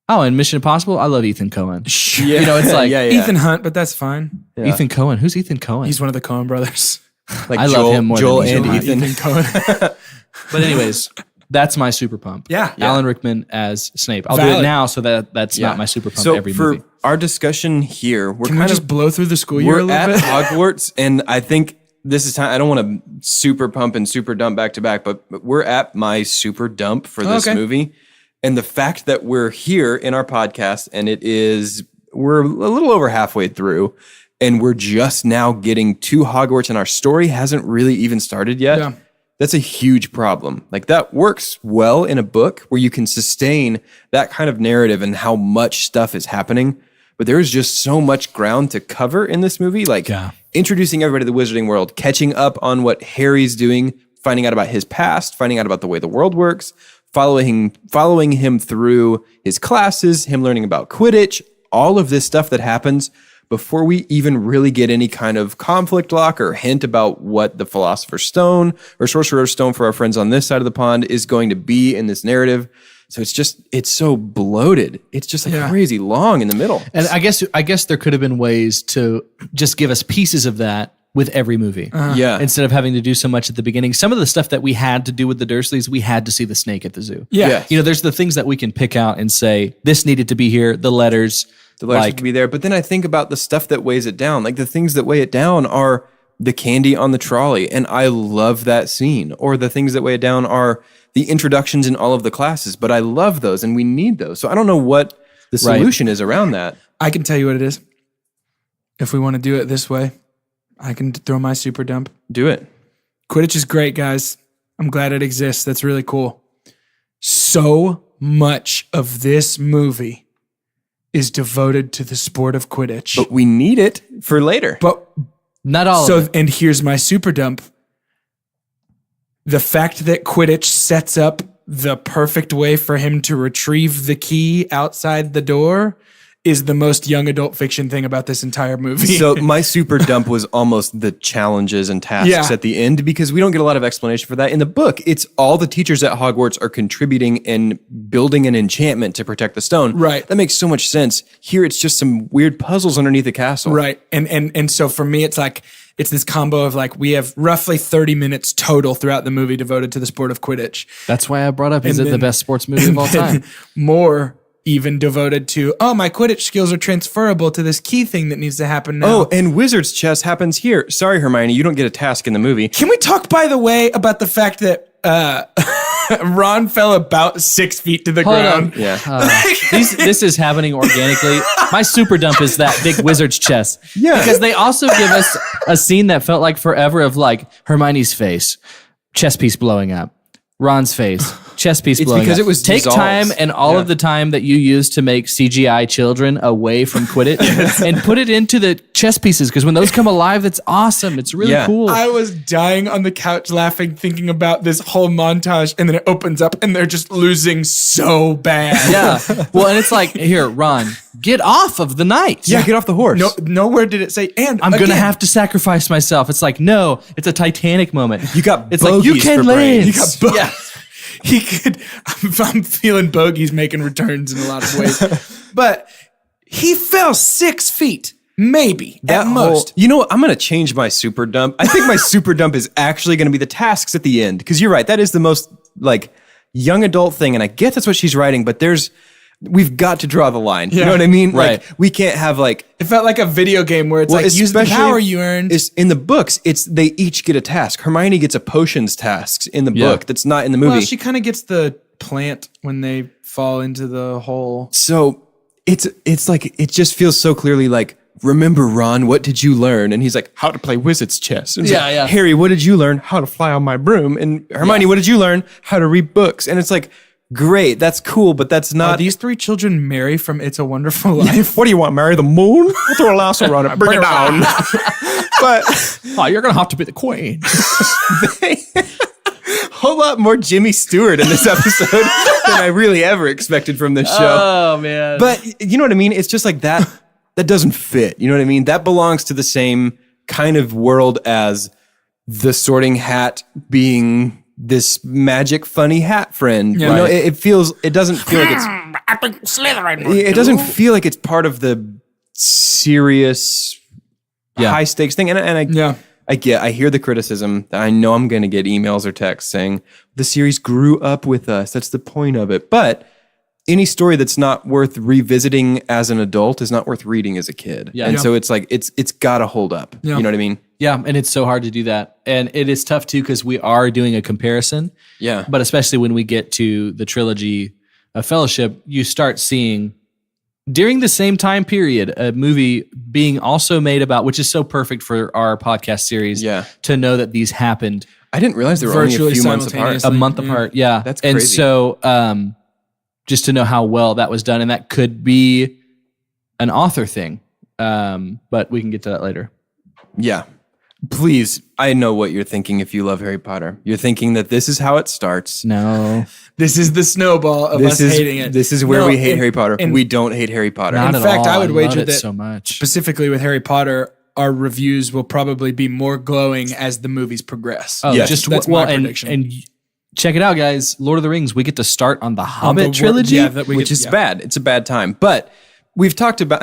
oh, in Mission Impossible, I love Ethan Coen. Yeah. It's like Ethan Hunt, but that's fine. Yeah. Ethan Coen. Who's Ethan Coen? He's one of the Coen brothers. Like I love him more Joel than and Ethan Coen. But anyways, that's my super pump. Yeah. Alan Rickman as Snape. I'll do it now so that's not my super pump every movie. So for our discussion here, we're Can we just blow through the school year a we're little at bit? Hogwarts, and I think this is time. I don't want to super pump and super dump back to back, but we're at my super dump for this movie. And the fact that we're here in our podcast and we're a little over halfway through and we're just now getting to Hogwarts and our story hasn't really even started yet. Yeah. That's a huge problem. Like that works well in a book where you can sustain that kind of narrative and how much stuff is happening. But there is just so much ground to cover in this movie. Like introducing everybody to the wizarding world, catching up on what Harry's doing, finding out about his past, finding out about the way the world works, following him through his classes, him learning about Quidditch, all of this stuff that happens before we even really get any kind of conflict lock or hint about what the Philosopher's Stone or Sorcerer's Stone for our friends on this side of the pond is going to be in this narrative. So it's so bloated. It's just like crazy long in the middle. And I guess there could have been ways to just give us pieces of that with every movie. Instead of having to do so much at the beginning. Some of the stuff that we had to do with the Dursleys, we had to see the snake at the zoo. Yeah. You know, there's the things that we can pick out and say, this needed to be here, the letters. The letters need to be there. But then I think about the stuff that weighs it down. Like the things that weigh it down are the candy on the trolley. And I love that scene. Or the things that weigh it down are the introductions in all of the classes. But I love those and we need those. So I don't know what the solution is around that. I can tell you what it is. If we want to do it this way, I can throw my super dump. Do it. Quidditch is great, guys. I'm glad it exists. That's really cool. So much of this movie is devoted to the sport of Quidditch. But we need it for later. But not all of it. And here's my super dump. The fact that Quidditch sets up the perfect way for him to retrieve the key outside the door is the most young adult fiction thing about this entire movie. So my super dump was almost the challenges and tasks at the end because we don't get a lot of explanation for that. In the book, it's all the teachers at Hogwarts are contributing and building an enchantment to protect the stone. Right. That makes so much sense. Here, it's just some weird puzzles underneath the castle. Right. And so for me, it's like it's this combo of like, we have roughly 30 minutes total throughout the movie devoted to the sport of Quidditch. That's why I brought up, is it the best sports movie of all time? More even devoted to, my Quidditch skills are transferable to this key thing that needs to happen now. Oh, and Wizard's Chess happens here. Sorry, Hermione, you don't get a task in the movie. Can we talk, by the way, about the fact that Ron fell about 6 feet to the ground? Yeah. This is happening organically. My super dump is that big wizard's chess. Yeah. Because they also give us a scene that felt like forever of like Hermione's face, chess piece blowing up. Ron's face, chess piece blowing because up. it was Take dissolves. time and all of the time that you use to make CGI children away from Quidditch and put it into the chess pieces, because when those come alive, that's awesome. It's really cool. I was dying on the couch laughing, thinking about this whole montage, and then it opens up and they're just losing so bad. Yeah. Well, and it's like, here, Ron, get off of the knight. Yeah, get off the horse. Nowhere did it say, and I'm going to have to sacrifice myself. It's like, no, it's a Titanic moment. You got It's like, you bogeys can for brains. land. You got Yeah. He could. I'm feeling bogeys making returns in a lot of ways, but he fell 6 feet, maybe at most. You know what? I'm going to change my super dump. I think my super dump is actually going to be the tasks at the end, because you're right. That is the most like young adult thing, and I get that's what she's writing, but we've got to draw the line. You know what I mean? Right. Like, we can't have like. It felt like a video game where it's like, use the power you earned. In the books, they each get a task. Hermione gets a potions task in the book that's not in the movie. Well, she kind of gets the plant when they fall into the hole. So it's like, it just feels so clearly like, remember, Ron, what did you learn? And he's like, how to play wizard's chess. And it's like, Yeah. Harry, what did you learn? How to fly on my broom. And Hermione, what did you learn? How to read books. And it's like, great, that's cool, but that's Are not. these three children Mary from It's a Wonderful Life? What do you want, Mary? The moon? We'll throw a lasso around it, bring it down. But Oh, you're going to have to be the queen. whole lot more Jimmy Stewart in this episode than I really ever expected from this show. Oh, man. But you know what I mean? It's just like that doesn't fit. You know what I mean? That belongs to the same kind of world as the Sorting Hat being this magic funny hat friend. Yeah. You know, it doesn't feel like it's I think Slytherin. it doesn't feel like it's part of the serious high stakes thing. And I hear the criticism. I know I'm going to get emails or texts saying the series grew up with us. That's the point of it. But any story that's not worth revisiting as an adult is not worth reading as a kid. Yeah. And Yeah. so it's like, it's got to hold up. Yeah. You know what I mean? Yeah, and it's so hard to do that. And it is tough too, because we are doing a comparison. Yeah. But especially when we get to the trilogy of Fellowship, you start seeing during the same time period a movie being also made about, which is so perfect for our podcast series. Yeah. To know that these happened I didn't realize they were only a Virtually few months apart. a month apart. Yeah. That's And crazy. so just to know how well that was done, and that could be an author thing. But we can get to that later. Yeah. Please, I know what you're thinking if you love Harry Potter. You're thinking that this is how it starts. No. This is the snowball of us hating it. This is where No, we hate and- Harry Potter. and We don't hate Harry Potter. Not In at fact, all. I would love wager it that so much. specifically with Harry Potter, our reviews will probably be more glowing as the movies progress. Oh, Yes. just That's well, my and, prediction. and check it out, guys. Lord of the Rings. We get to start on the On Hobbit the wor- trilogy. yeah, that we which get- is yeah. bad. It's a bad time. But we've talked about,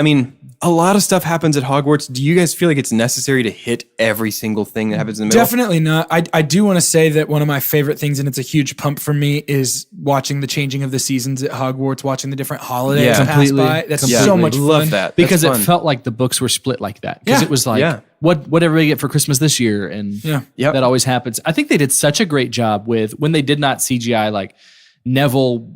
a lot of stuff happens at Hogwarts. Do you guys feel like it's necessary to hit every single thing that happens in the middle? Definitely not. I do want to say that one of my favorite things, and it's a huge pump for me, is watching the changing of the seasons at Hogwarts, watching the different holidays Yeah. pass Completely. by. That's Yeah. so much Love fun. that. Because That's it fun. felt like the books were split like that. Because Yeah. it was like, Yeah. what did everybody get for Christmas this year? And Yeah. Yep. that always happens. I think they did such a great job with when they did not CGI like Neville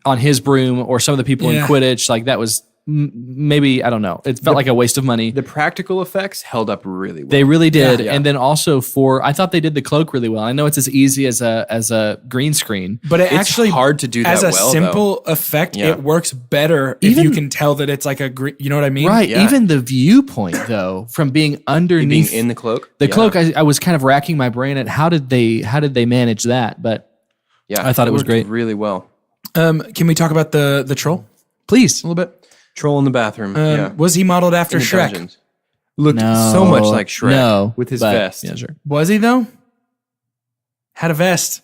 on his broom or some of the people Yeah. in Quidditch. Like that was maybe, I don't know. It felt like a waste of money. The practical effects held up really well. They really did. Yeah. And then also I thought they did the cloak really well. I know it's as easy as a green screen. But it It's actually hard to do that as a well, simple effect. Yeah. It works better if Even- you can tell that it's like a green. You know what I mean? Right. Yeah. Even the viewpoint though, from being being underneath in the cloak. the Yeah. cloak, I was kind of racking my brain at how did they manage that? But Yeah, I thought it was worked great. really well. Can we talk about the troll please. a little bit? Troll in the bathroom. yeah. Was he modeled after In the Shrek? dungeons. Looked No. so much like Shrek. No, with his but- vest. Yeah, sure. Was he though? Had a vest.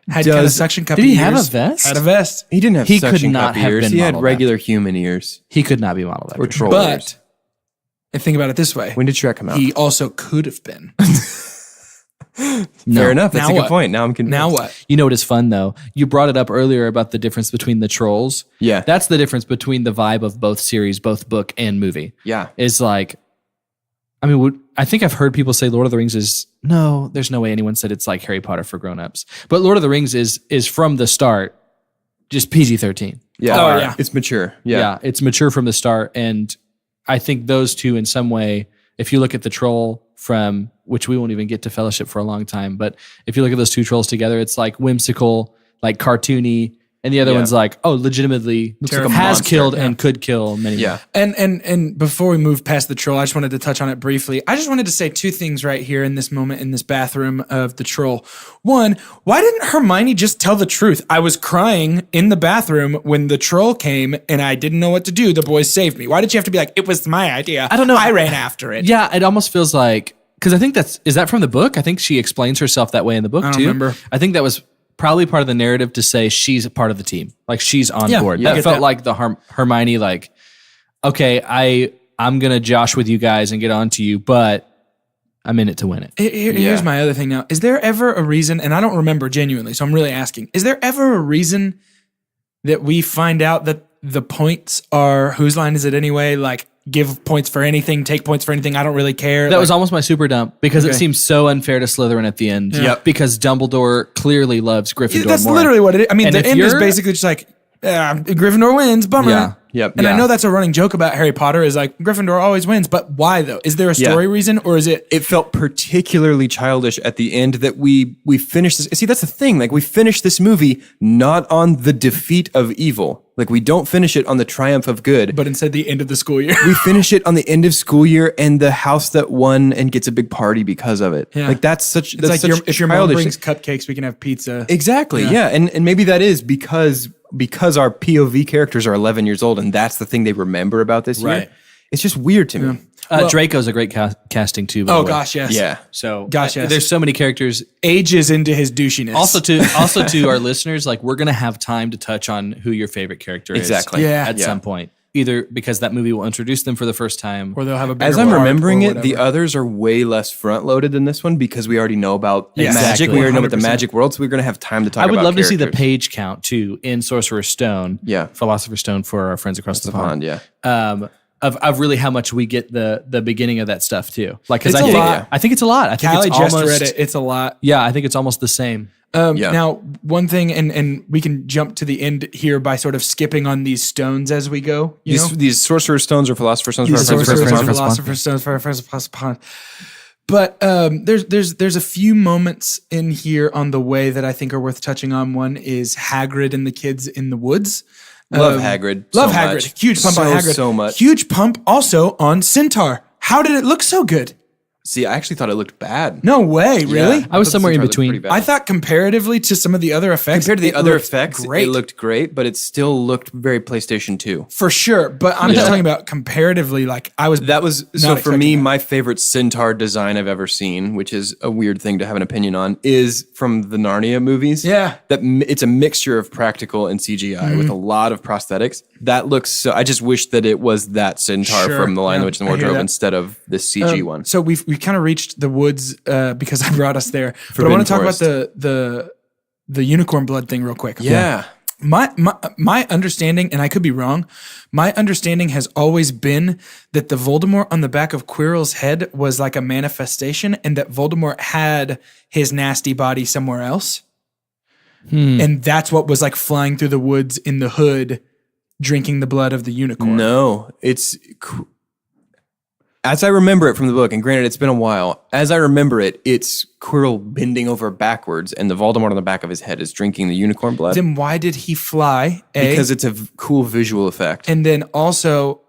Had kind of Does- suction cup. Did he have a ears. vest? Had a vest. He didn't have He could suction not cup have ears. been He had modeled regular human ears He could not be modeled after or troll But ears. And think about it this way. When did Shrek come out? He also could have been. Fair enough. That's Now a good what? point. Now I'm convinced. Now what? You know what is fun though? You brought it up earlier about the difference between the trolls. Yeah. That's the difference between the vibe of both series, both book and movie. Yeah. Is like, I mean, I think I've heard people say Lord of the Rings is, no, there's no way anyone said it's like Harry Potter for grownups. But Lord of the Rings is from the start just PG-13. Yeah. Oh, yeah. It's mature. Yeah. It's mature from the start. And I think those two in some way, if you look at the troll from, which we won't even get to Fellowship for a long time, but if you look at those two trolls together, it's like whimsical, like cartoony, and the other one's like, oh, legitimately like a has monster. killed and could kill many. Yeah. And before we move past the troll, I just wanted to touch on it briefly. I just wanted to say two things right here in this moment in this bathroom of the troll. One, why didn't Hermione just tell the truth? I was crying in the bathroom when the troll came and I didn't know what to do. The boys saved me. Why did you have to be like, it was my idea? I don't know. I ran after it. Yeah, it almost feels like, because I think is that from the book? I think she explains herself that way in the book I don't too. remember. I think that was probably part of the narrative to say she's a part of the team. Like she's on board. Yeah, I That get felt that. like the Hermione, like, okay, I'm going to josh with you guys and get on to you, but I'm in it to win it. Here's my other thing now. Is there ever a reason, and I don't remember genuinely, so I'm really asking, is there ever a reason that we find out that the points are, whose line is it anyway? Like, give points for anything, take points for anything, I don't really care. That was almost my super dump because it Okay. seems so unfair to Slytherin at the end. Yep. Because Dumbledore clearly loves Gryffindor That's more. literally what it is. I mean, And the if end is you're- basically just like, Gryffindor wins, bummer. Yeah. Yep. And I Yeah. know that's a running joke about Harry Potter is like, Gryffindor always wins, but why though? Is there a story reason or is it? It felt particularly childish at the end that we finished this. See, that's the thing. Like we finished this movie not on the defeat of evil. Like we don't finish it on the triumph of good. But instead the end of the school year. We finish it on the end of school year and the house that won and gets a big party because of it. Yeah. Like that's such It's like such if your mom childish. brings cupcakes, we can have pizza. Exactly. Yeah. And maybe that is because our POV characters are 11 years old and that's the thing they remember about this Right. year. It's just weird to me. Draco's a great casting too. By the Oh way. gosh, yes. Yeah. So Gosh, yes. there's so many characters. Ages into his douchiness. Also to our listeners, like we're gonna have time to touch on who your favorite character Exactly. is. Yeah. At some point, either because that movie will introduce them for the first time, or they'll have a bigger As I'm arc remembering or it, the whatever. others are way less front loaded than this one because we already know about Yes. magic. Exactly. We already know about the 100%. magic world, so we're going to have time to talk I about would love to see the characters. page count too in Sorcerer's Stone. Yeah. Philosopher's Stone for our friends across the pond. Yeah. Of really how much we get the beginning of that stuff too. Like, because It's I a think lot. I think it's a lot. I think Callie it's just almost read it. It's a lot. Yeah, I think it's almost the same. Yeah. Now, one thing, and we can jump to the end here by sort of skipping on these stones as we go. You know? These sorcerer's stones or philosopher's stones for our These friends sorcerers across and the pond. philosopher's stones for our friends across the pond. But there's a few moments in here on the way that I think are worth touching on. One is Hagrid and the kids in the woods. Love Hagrid. Love so Hagrid. much. Huge pump on Hagrid. So much. Huge pump also on Centaur. How did it look so good? See, I actually thought it looked bad. No way, really? Yeah. I was thought somewhere in Centaur looked between. pretty bad. I thought comparatively to some of the other effects, Compared to the it other looked effects, great. it looked great, but it still looked very PlayStation 2. For sure, but I'm just talking about comparatively. Like I was That was not so for expecting me. that. My favorite Centaur design I've ever seen, which is a weird thing to have an opinion on, is from the Narnia movies. Yeah. It's a mixture of practical and CGI with a lot of prosthetics. That looks so. I just wish that it was that Centaur Sure. from The Lion, Yeah, the Witch, and the I hear Wardrobe that. instead of this CG one. So we've kind of reached the woods because I brought us there. But I Forbidden want to talk Forest. about the unicorn blood thing real quick. Yeah. My understanding, and I could be wrong, my understanding has always been that the Voldemort on the back of Quirrell's head was like a manifestation, and that Voldemort had his nasty body somewhere else, and that's what was like flying through the woods in the hood, drinking the blood of the unicorn. No, as I remember it from the book, and granted it's been a while, as I remember it, it's Quirrell bending over backwards and the Voldemort on the back of his head is drinking the unicorn blood. Then why did he fly? A? Because it's a cool visual effect. And then also,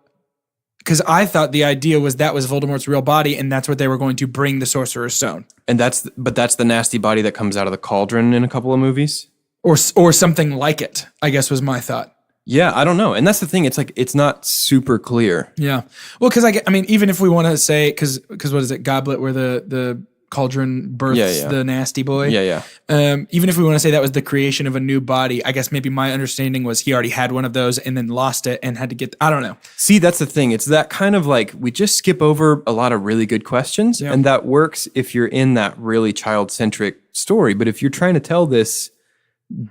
because I thought the idea was that was Voldemort's real body, and that's what they were going to bring the Sorcerer's Stone, And that's the nasty body that comes out of the cauldron in a couple of movies. or something like it, I guess was my thought. Yeah, I don't know. And that's the thing. It's like, it's not super clear. Yeah. Well, because I mean, even if we want to say, because what is it, Goblet, where the cauldron births the nasty boy. Yeah, yeah. Even if we want to say that was the creation of a new body, I guess maybe my understanding was he already had one of those and then lost it and had to get, I don't know. See, that's the thing. It's that kind of like, we just skip over a lot of really good questions, and that works if you're in that really child-centric story. But if you're trying to tell this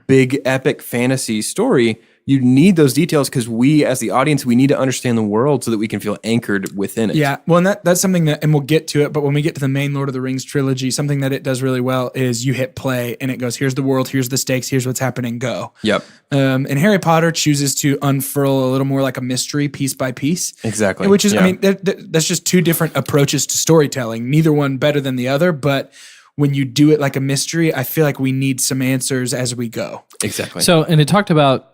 big epic fantasy story, you need those details because we, as the audience, we need to understand the world so that we can feel anchored within it. Yeah, well, and that's something that, and we'll get to it, but when we get to the main Lord of the Rings trilogy, something that it does really well is you hit play and it goes, here's the world, here's the stakes, here's what's happening, go. Yep. And Harry Potter chooses to unfurl a little more like a mystery piece by piece. Exactly. Which is, I mean, that's just two different approaches to storytelling, neither one better than the other, but when you do it like a mystery, I feel like we need some answers as we go. Exactly. So, and it talked about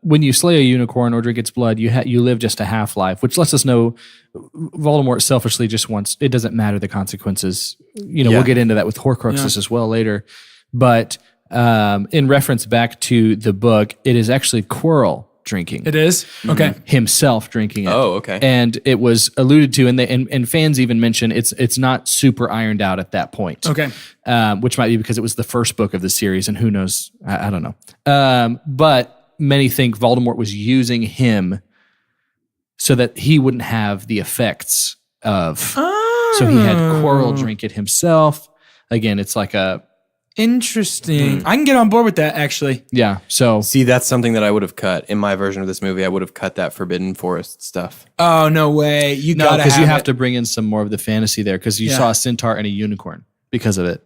when you slay a unicorn or drink its blood, you live just a half-life, which lets us know Voldemort selfishly just wants, it doesn't matter the consequences. We'll get into that with Horcruxes as well later. But in reference back to the book, it is actually Quirrell drinking. It is? Okay. Himself drinking it. Oh, okay. And it was alluded to, and fans even mention it's not super ironed out at that point. Okay. Which might be because it was the first book of the series, and who knows? I don't know. But many think Voldemort was using him so that he wouldn't have the effects of. So he had Quirrell drink it himself. Again, it's like a interesting. I can get on board with that, actually. Yeah. So see, that's something that I would have cut in my version of this movie. I would have cut that Forbidden Forest stuff. Oh, no way! You no, gotta because you have it. to bring in some more of the fantasy there because you saw a centaur and a unicorn because of it.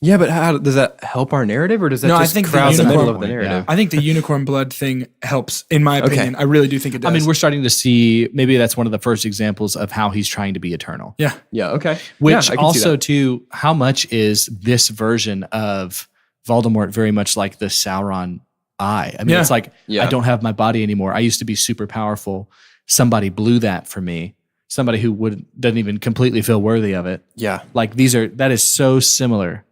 Yeah, but how does that help our narrative, or does that just crowd the middle of the narrative? Yeah. I think the unicorn blood thing helps, in my opinion. I really do think it does. I mean, we're starting to see, maybe that's one of the first examples of how he's trying to be eternal. Yeah. Yeah, okay. Which I can see also, that. too, how much is this version of Voldemort very much like the Sauron eye? I mean, it's like, I don't have my body anymore. I used to be super powerful. Somebody blew that for me. Somebody who doesn't even completely feel worthy of it. Yeah. Like that is so similar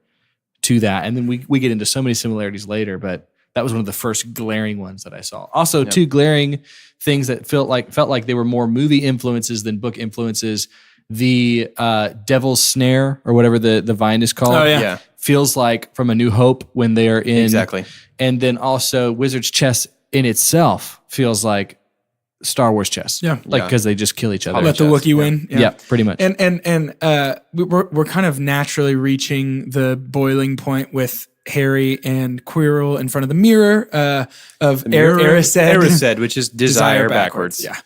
to that. And then we get into so many similarities later, but that was one of the first glaring ones that I saw. Also, two glaring things that felt like they were more movie influences than book influences. The Devil's Snare, or whatever the vine is called. Oh, yeah. Feels like from A New Hope when they're in. Exactly. And then also Wizard's Chess in itself feels like Star Wars chess. Yeah. Like, because they just kill each other. Let the Wookiee win. Yeah, pretty much. And we're kind of naturally reaching the boiling point with Harry and Quirrell in front of the mirror of Erised. Erised, which is desire backwards. Yeah.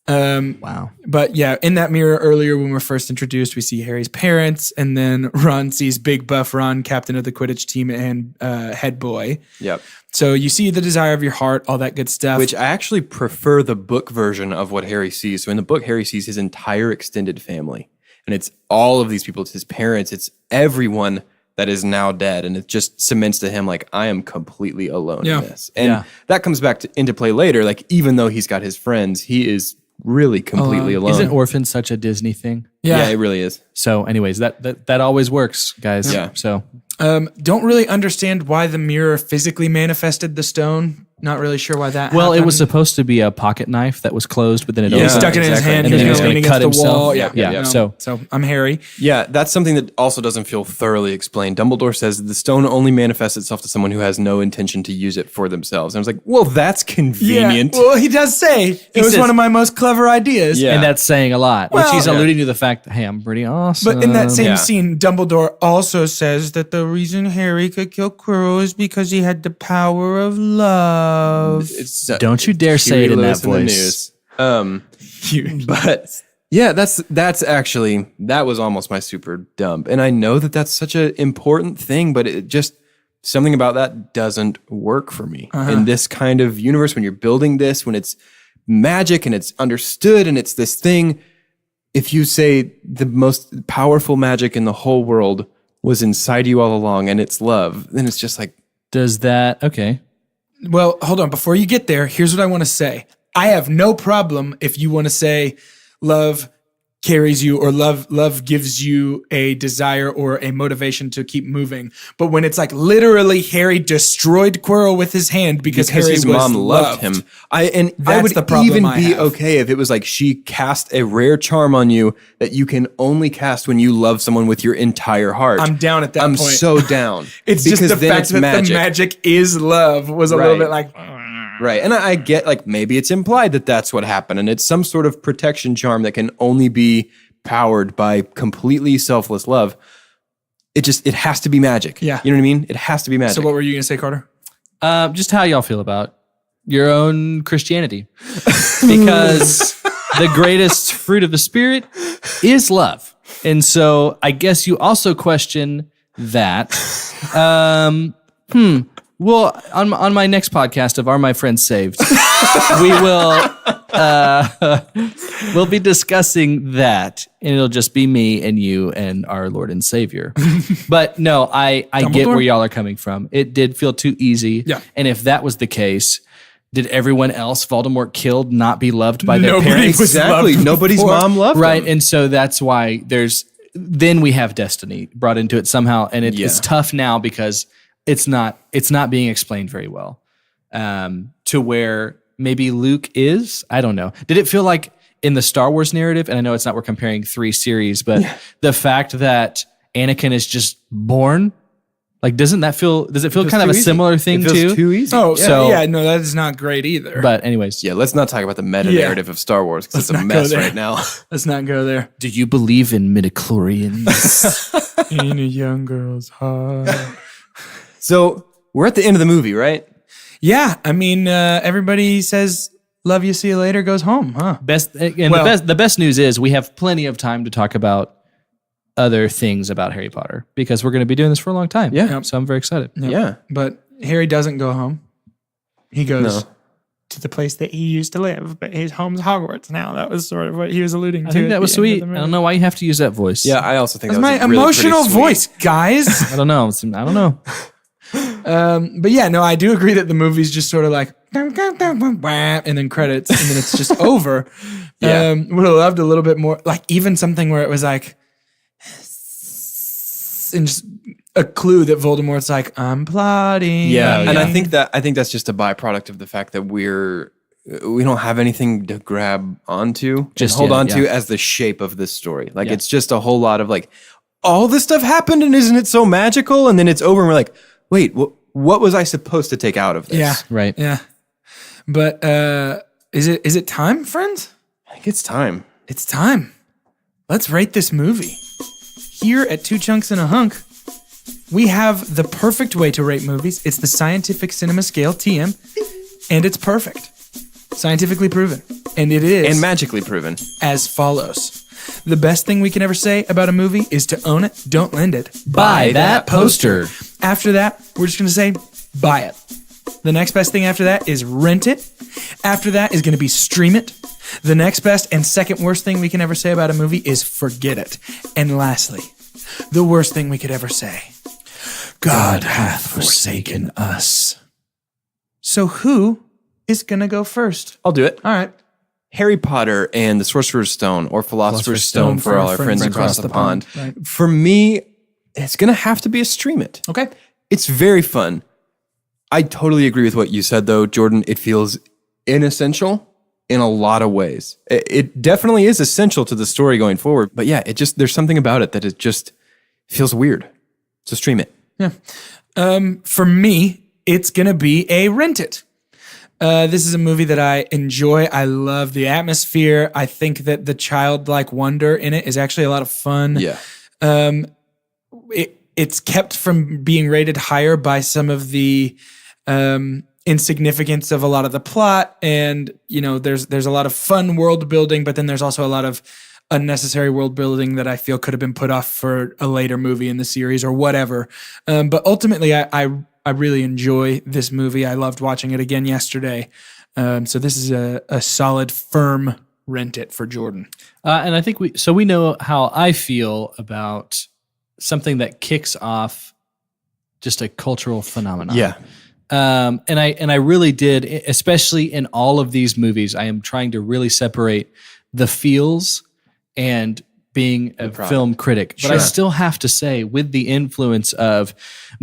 Wow. But yeah, in that mirror earlier when we're first introduced, we see Harry's parents, and then Ron sees Big Buff Ron, captain of the Quidditch team and head boy. Yep. So you see the desire of your heart, all that good stuff. Which I actually prefer the book version of what Harry sees. So in the book, Harry sees his entire extended family. And it's all of these people. It's his parents. It's everyone that is now dead. And it just cements to him, like, I am completely alone in this. And that comes back into play later. Like, even though he's got his friends, he is really completely alone. Isn't orphan such a Disney thing? Yeah, it really is. So anyways, that always works, guys. Yeah. So don't really understand why the mirror physically manifested the stone. Not really sure why that Well, happened. it was supposed to be a pocket knife that was closed, but then it He opened. stuck it in his hand. And then he was leaning going to cut against the himself. wall. Yeah. No. So I'm Harry. Yeah, that's something that also doesn't feel thoroughly explained. Dumbledore says the stone only manifests itself to someone who has no intention to use it for themselves. And I was like, well, that's convenient. Yeah. Well, he does say it was says- one of my most clever ideas. Yeah. And that's saying a lot, which Well- he's alluding to the fact that, hey, I'm pretty awesome. But in that same Yeah. scene, Dumbledore also says that the reason Harry could kill Quirrell is because he had the power of love. It's, Don't you dare say it in that voice. But yeah, that's actually, that was almost my super dump. And I know that that's such an important thing, but it just, something about that doesn't work for me. In this kind of universe, when you're building this, when it's magic and it's understood and it's this thing, if you say the most powerful magic in the whole world was inside you all along and it's love, then it's just like, Does that, okay. Well, hold on. Before you get there, here's what I want to say. I have no problem if you want to say love carries you, or love gives you a desire or a motivation to keep moving. But when it's like literally Harry destroyed Quirrell with his hand because Harry his was mom loved him. I would the problem even I be have. okay if it was like she cast a rare charm on you that you can only cast when you love someone with your entire heart. I'm down at that I'm point. so down. It's because just the then fact it's that magic. the magic is love was a little Right. bit like, Right. And I get like maybe it's implied that that's what happened and it's some sort of protection charm that can only be powered by completely selfless love. It has to be magic. Yeah. You know what I mean? It has to be magic. So what were you going to say, Carter? Just how y'all feel about your own Christianity. Because the greatest fruit of the Spirit is love. And so I guess you also question that. Well, on my next podcast of Are My Friends Saved, we will we'll be discussing that, and it'll just be me and you and our Lord and Savior. But no, I get where y'all are coming from. It did feel too easy. Yeah. And if that was the case, did everyone else Voldemort killed not be loved by their Nobody parents? was exactly. loved Nobody's before. mom loved Right. him. And so that's why then we have destiny brought into it somehow. And it's tough now because it's not being explained very well, to where maybe Luke is. I don't know. Did it feel like in the Star Wars narrative, and I know it's not, we're comparing 3 series, but the fact that Anakin is just born, like, does it feel kind of a similar thing it feels too? too easy. Oh, So- no, that is not great either. But anyways, Yeah, let's not talk about the meta narrative of Star Wars because it's a not go mess there. right now. Let's not go there. do you believe in midichlorians? In a young girl's heart. So we're at the end of the movie, right? Yeah, I mean, everybody says, love you, see you later, goes home, huh? The best news is we have plenty of time to talk about other things about Harry Potter because we're going to be doing this for a long time. Yeah. Yep. So I'm very excited. Yeah. But Harry doesn't go home. He goes No. to the place that he used to live, but his home's Hogwarts now. That was sort of what he was alluding to. I think at that was the end of sweet. the I movie. don't know why you have to use that voice. Yeah, I also think That's that was my a really emotional pretty sweet. voice, guys. I don't know. I don't know. But yeah, no, I do agree that the movie's just sort of like, and then credits, and then it's just over. Yeah. Would have loved a little bit more, like even something where it was like, and just a clue that Voldemort's like, I'm plotting. Yeah, and I think that's just a byproduct of the fact that we don't have anything to grab onto, Just just hold yet, on to yeah. as the shape of this story. Like it's just a whole lot of like, all this stuff happened and isn't it so magical? And then it's over and we're like, wait, what was I supposed to take out of this? Yeah. Right. Yeah. But is it time, friends? I think it's time. It's time. Let's rate this movie. Here at 2 Chunks and a Hunk, we have the perfect way to rate movies. It's the scientific cinema scale, TM, and it's perfect. Scientifically proven. And it is And magically proven. as follows. The best thing we can ever say about a movie is to own it, don't lend it. Buy that poster. After that, we're just going to say, buy it. The next best thing after that is rent it. After that is going to be stream it. The next best and second worst thing we can ever say about a movie is forget it. And lastly, the worst thing we could ever say, God hath forsaken us. So who is going to go first? I'll do it. All right. Harry Potter and the Sorcerer's Stone, or Philosopher's Stone for all our friends across the pond. Right. For me, it's going to have to be a stream it. Okay. It's very fun. I totally agree with what you said, though, Jordan. It feels inessential in a lot of ways. It definitely is essential to the story going forward. But yeah, there's something about it that it just feels weird. So stream it. Yeah. For me, it's going to be a rent it. This is a movie that I enjoy. I love the atmosphere. I think that the childlike wonder in it is actually a lot of fun. Yeah. It's kept from being rated higher by some of the insignificance of a lot of the plot, and there's a lot of fun world building, but then there's also a lot of unnecessary world building that I feel could have been put off for a later movie in the series or whatever. But ultimately, I really enjoy this movie. I loved watching it again yesterday. So this is a solid, firm rent it for Jordan. And I think we know how I feel about something that kicks off just a cultural phenomenon. Yeah. And I really did, especially in all of these movies, I am trying to really separate the feels and being a film critic. But I still have to say, with the influence of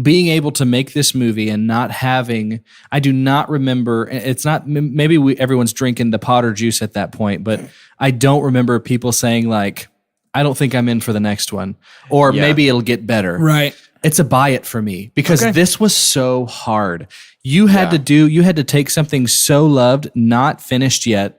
being able to make this movie and not having, I do not remember, it's not, maybe everyone's drinking the Potter juice at that point, but I don't remember people saying like, I don't think I'm in for the next one, or maybe it'll get better. Right. It's a buy it for me because this was so hard. You had to take something so loved, not finished yet,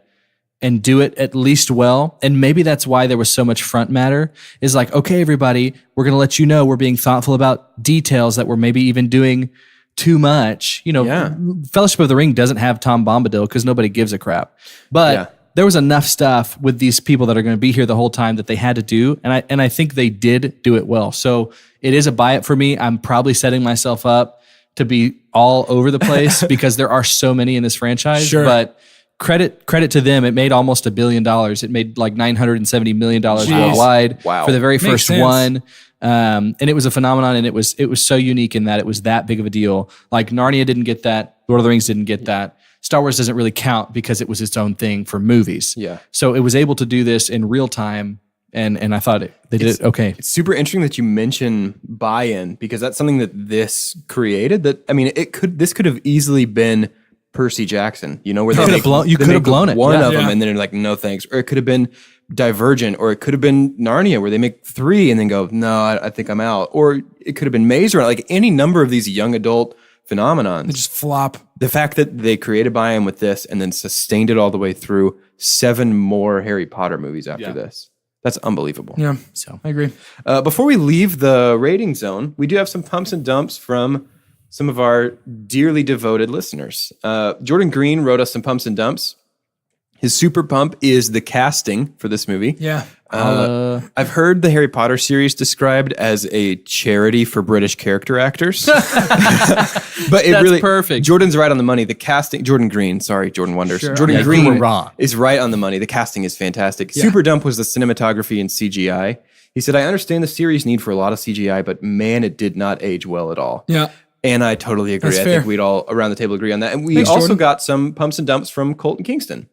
and do it at least well. And maybe that's why there was so much front matter, is like, okay, everybody, we're going to let you know we're being thoughtful about details that we're maybe even doing too much. You know, Fellowship of the Ring doesn't have Tom Bombadil because nobody gives a crap. But there was enough stuff with these people that are going to be here the whole time that they had to do. And I think they did do it well. So it is a buy it for me. I'm probably setting myself up to be all over the place because there are so many in this franchise. But credit to them. It made almost $1 billion. It made like $970 million worldwide for the very first one. And it was a phenomenon, and it was so unique in that it was that big of a deal. Like Narnia didn't get that. Lord of the Rings didn't get that. Star Wars doesn't really count because it was its own thing for movies. Yeah. So it was able to do this in real time, and I thought they did it okay. It's super interesting that you mention buy-in because that's something that this created. That I mean, this could have easily been Percy Jackson, you know, where you could have blown it. One of them, and then they're like, no thanks. Or it could have been Divergent, or it could have been Narnia, where they make 3 and then go, no, I think I'm out. Or it could have been Maze Runner, like any number of these young adult phenomenons. They just flop. The fact that they created buy-in with this and then sustained it all the way through 7 more Harry Potter movies after this. That's unbelievable. Yeah, so I agree. Before we leave the rating zone, we do have some pumps and dumps from some of our dearly devoted listeners. Jordan Green wrote us some pumps and dumps. His super pump is the casting for this movie. Yeah. I've heard the Harry Potter series described as a charity for British character actors. But That's really perfect. Jordan's right on the money. The casting, Jordan Green, sorry, Jordan Wonders. Sure. Jordan Green you were wrong. is right on the money. The casting is fantastic. Super dump was the cinematography and CGI. He said, I understand the series need for a lot of CGI, but man, it did not age well at all. Yeah. And I totally agree. That's I fair. think we'd all around the table agree on that. And we Thanks, also Jordan. got some pumps and dumps from Colton Kingston.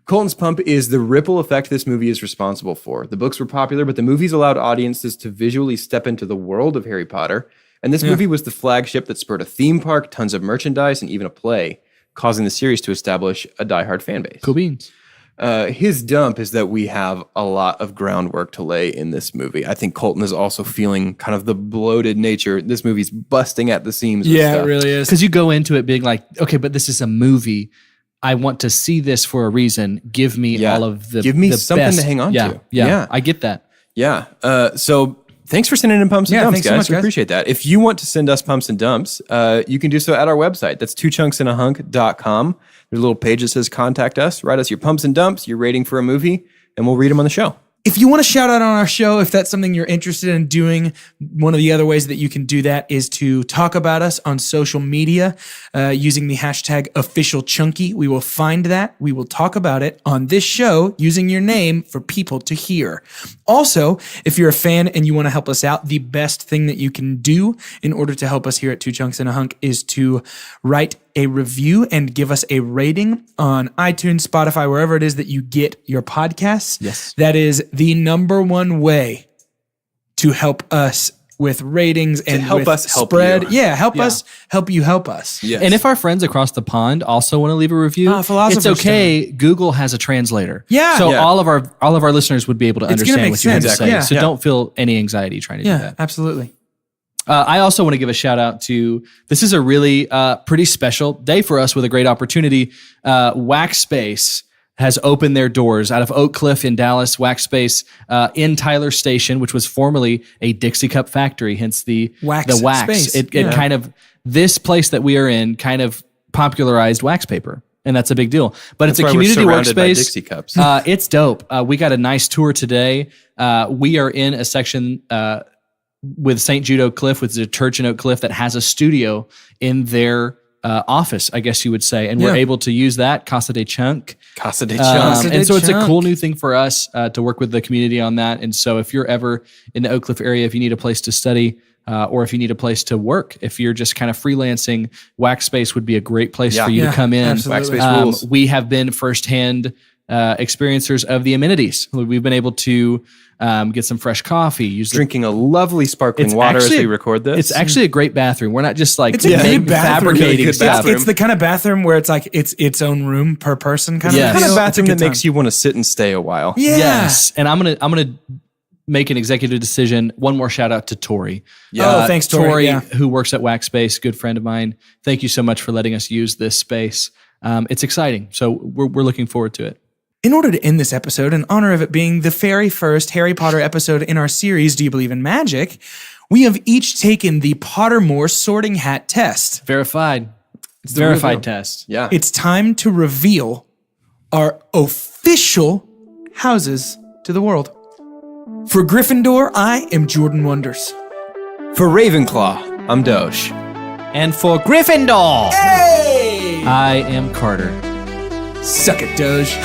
Colton's pump is the ripple effect this movie is responsible for. The books were popular, but the movies allowed audiences to visually step into the world of Harry Potter. And this movie was the flagship that spurred a theme park, tons of merchandise, and even a play, causing the series to establish a diehard fan base. Cool beans. His dump is that we have a lot of groundwork to lay in this movie. I think Colton is also feeling kind of the bloated nature. This movie's busting at the seams. With stuff. It really is. Because you go into it being like, okay, but this is a movie. I want to see this for a reason. Give me all of the Give me the something best. to hang on to. Yeah, I get that. Yeah. So thanks for sending in pumps and dumps, thanks guys. so much, We guys. appreciate that. If you want to send us pumps and dumps, you can do so at our website. That's twochunksandahunk.com. There's a little page that says contact us. Write us your pumps and dumps, your rating for a movie, and we'll read them on the show. If you want to shout out on our show, if that's something you're interested in doing, one of the other ways that you can do that is to talk about us on social media using the hashtag #OfficialChunky. We will find that. We will talk about it on this show using your name for people to hear. Also, if you're a fan and you want to help us out, the best thing that you can do in order to help us here at Two Chunks and a Hunk is to write a review and give us a rating on iTunes, Spotify, wherever it is that you get your podcasts. Yes. That is the number one way to help us with ratings and help with us help spread. you. Yeah, help us help you help us. Yes. And if our friends across the pond also want to leave a review, it's Philosopher's okay. Google has a translator. Yeah. So Yeah. all of our listeners would be able to It's gonna understand make what you have to sense. say. Yeah. So don't feel any anxiety trying to do Yeah, that. absolutely. I also want to give a shout out to, this is a really pretty special day for us with a great opportunity. Wax Space has opened their doors out of Oak Cliff in Dallas. Wax Space in Tyler Station, which was formerly a Dixie Cup factory, hence the wax. Space. It kind of, this place that we are in kind of popularized wax paper. And that's a big deal. But it's a why we're community surrounded by workspace. Dixie cups. It's dope. We got a nice tour today. We are in a section with St. Jude Oak Cliff, with the church in Oak Cliff that has a studio in their office, I guess you would say. And we're able to use that, Casa de Chunk. Casa de Chunk. And so it's a Chunk. cool new thing for us to work with the community on that. And so if you're ever in the Oak Cliff area, if you need a place to study, or if you need a place to work, if you're just kind of freelancing, Wax Space would be a great place for you to come in. absolutely. Wax Space rules. We have been firsthand experiencers of the amenities. We've been able to get some fresh coffee. Drinking a lovely sparkling water as we record this. It's actually a great bathroom. We're not just like It's a good bathroom. fabricating stuff. It's the kind of bathroom where it's like it's its own room per person kind Yes. of kind of feel. bathroom It's a that good makes time. you want to sit and stay a while. Yeah. Yes, and I'm gonna make an executive decision. One more shout out to Tori. Oh, thanks, Tori. Yeah. Who works at Wax Space, good friend of mine. Thank you so much for letting us use this space. It's exciting, so we're looking forward to it. In order to end this episode, in honor of it being the very first Harry Potter episode in our series, Do You Believe in Magic? We have each taken the Pottermore sorting hat test. Verified. It's the verified test. Yeah. It's time to reveal our official houses to the world. For Gryffindor, I am Jordan Wonders. For Ravenclaw, I'm Doge. And for Gryffindor, Hey! I am Carter. Suck it, Doge.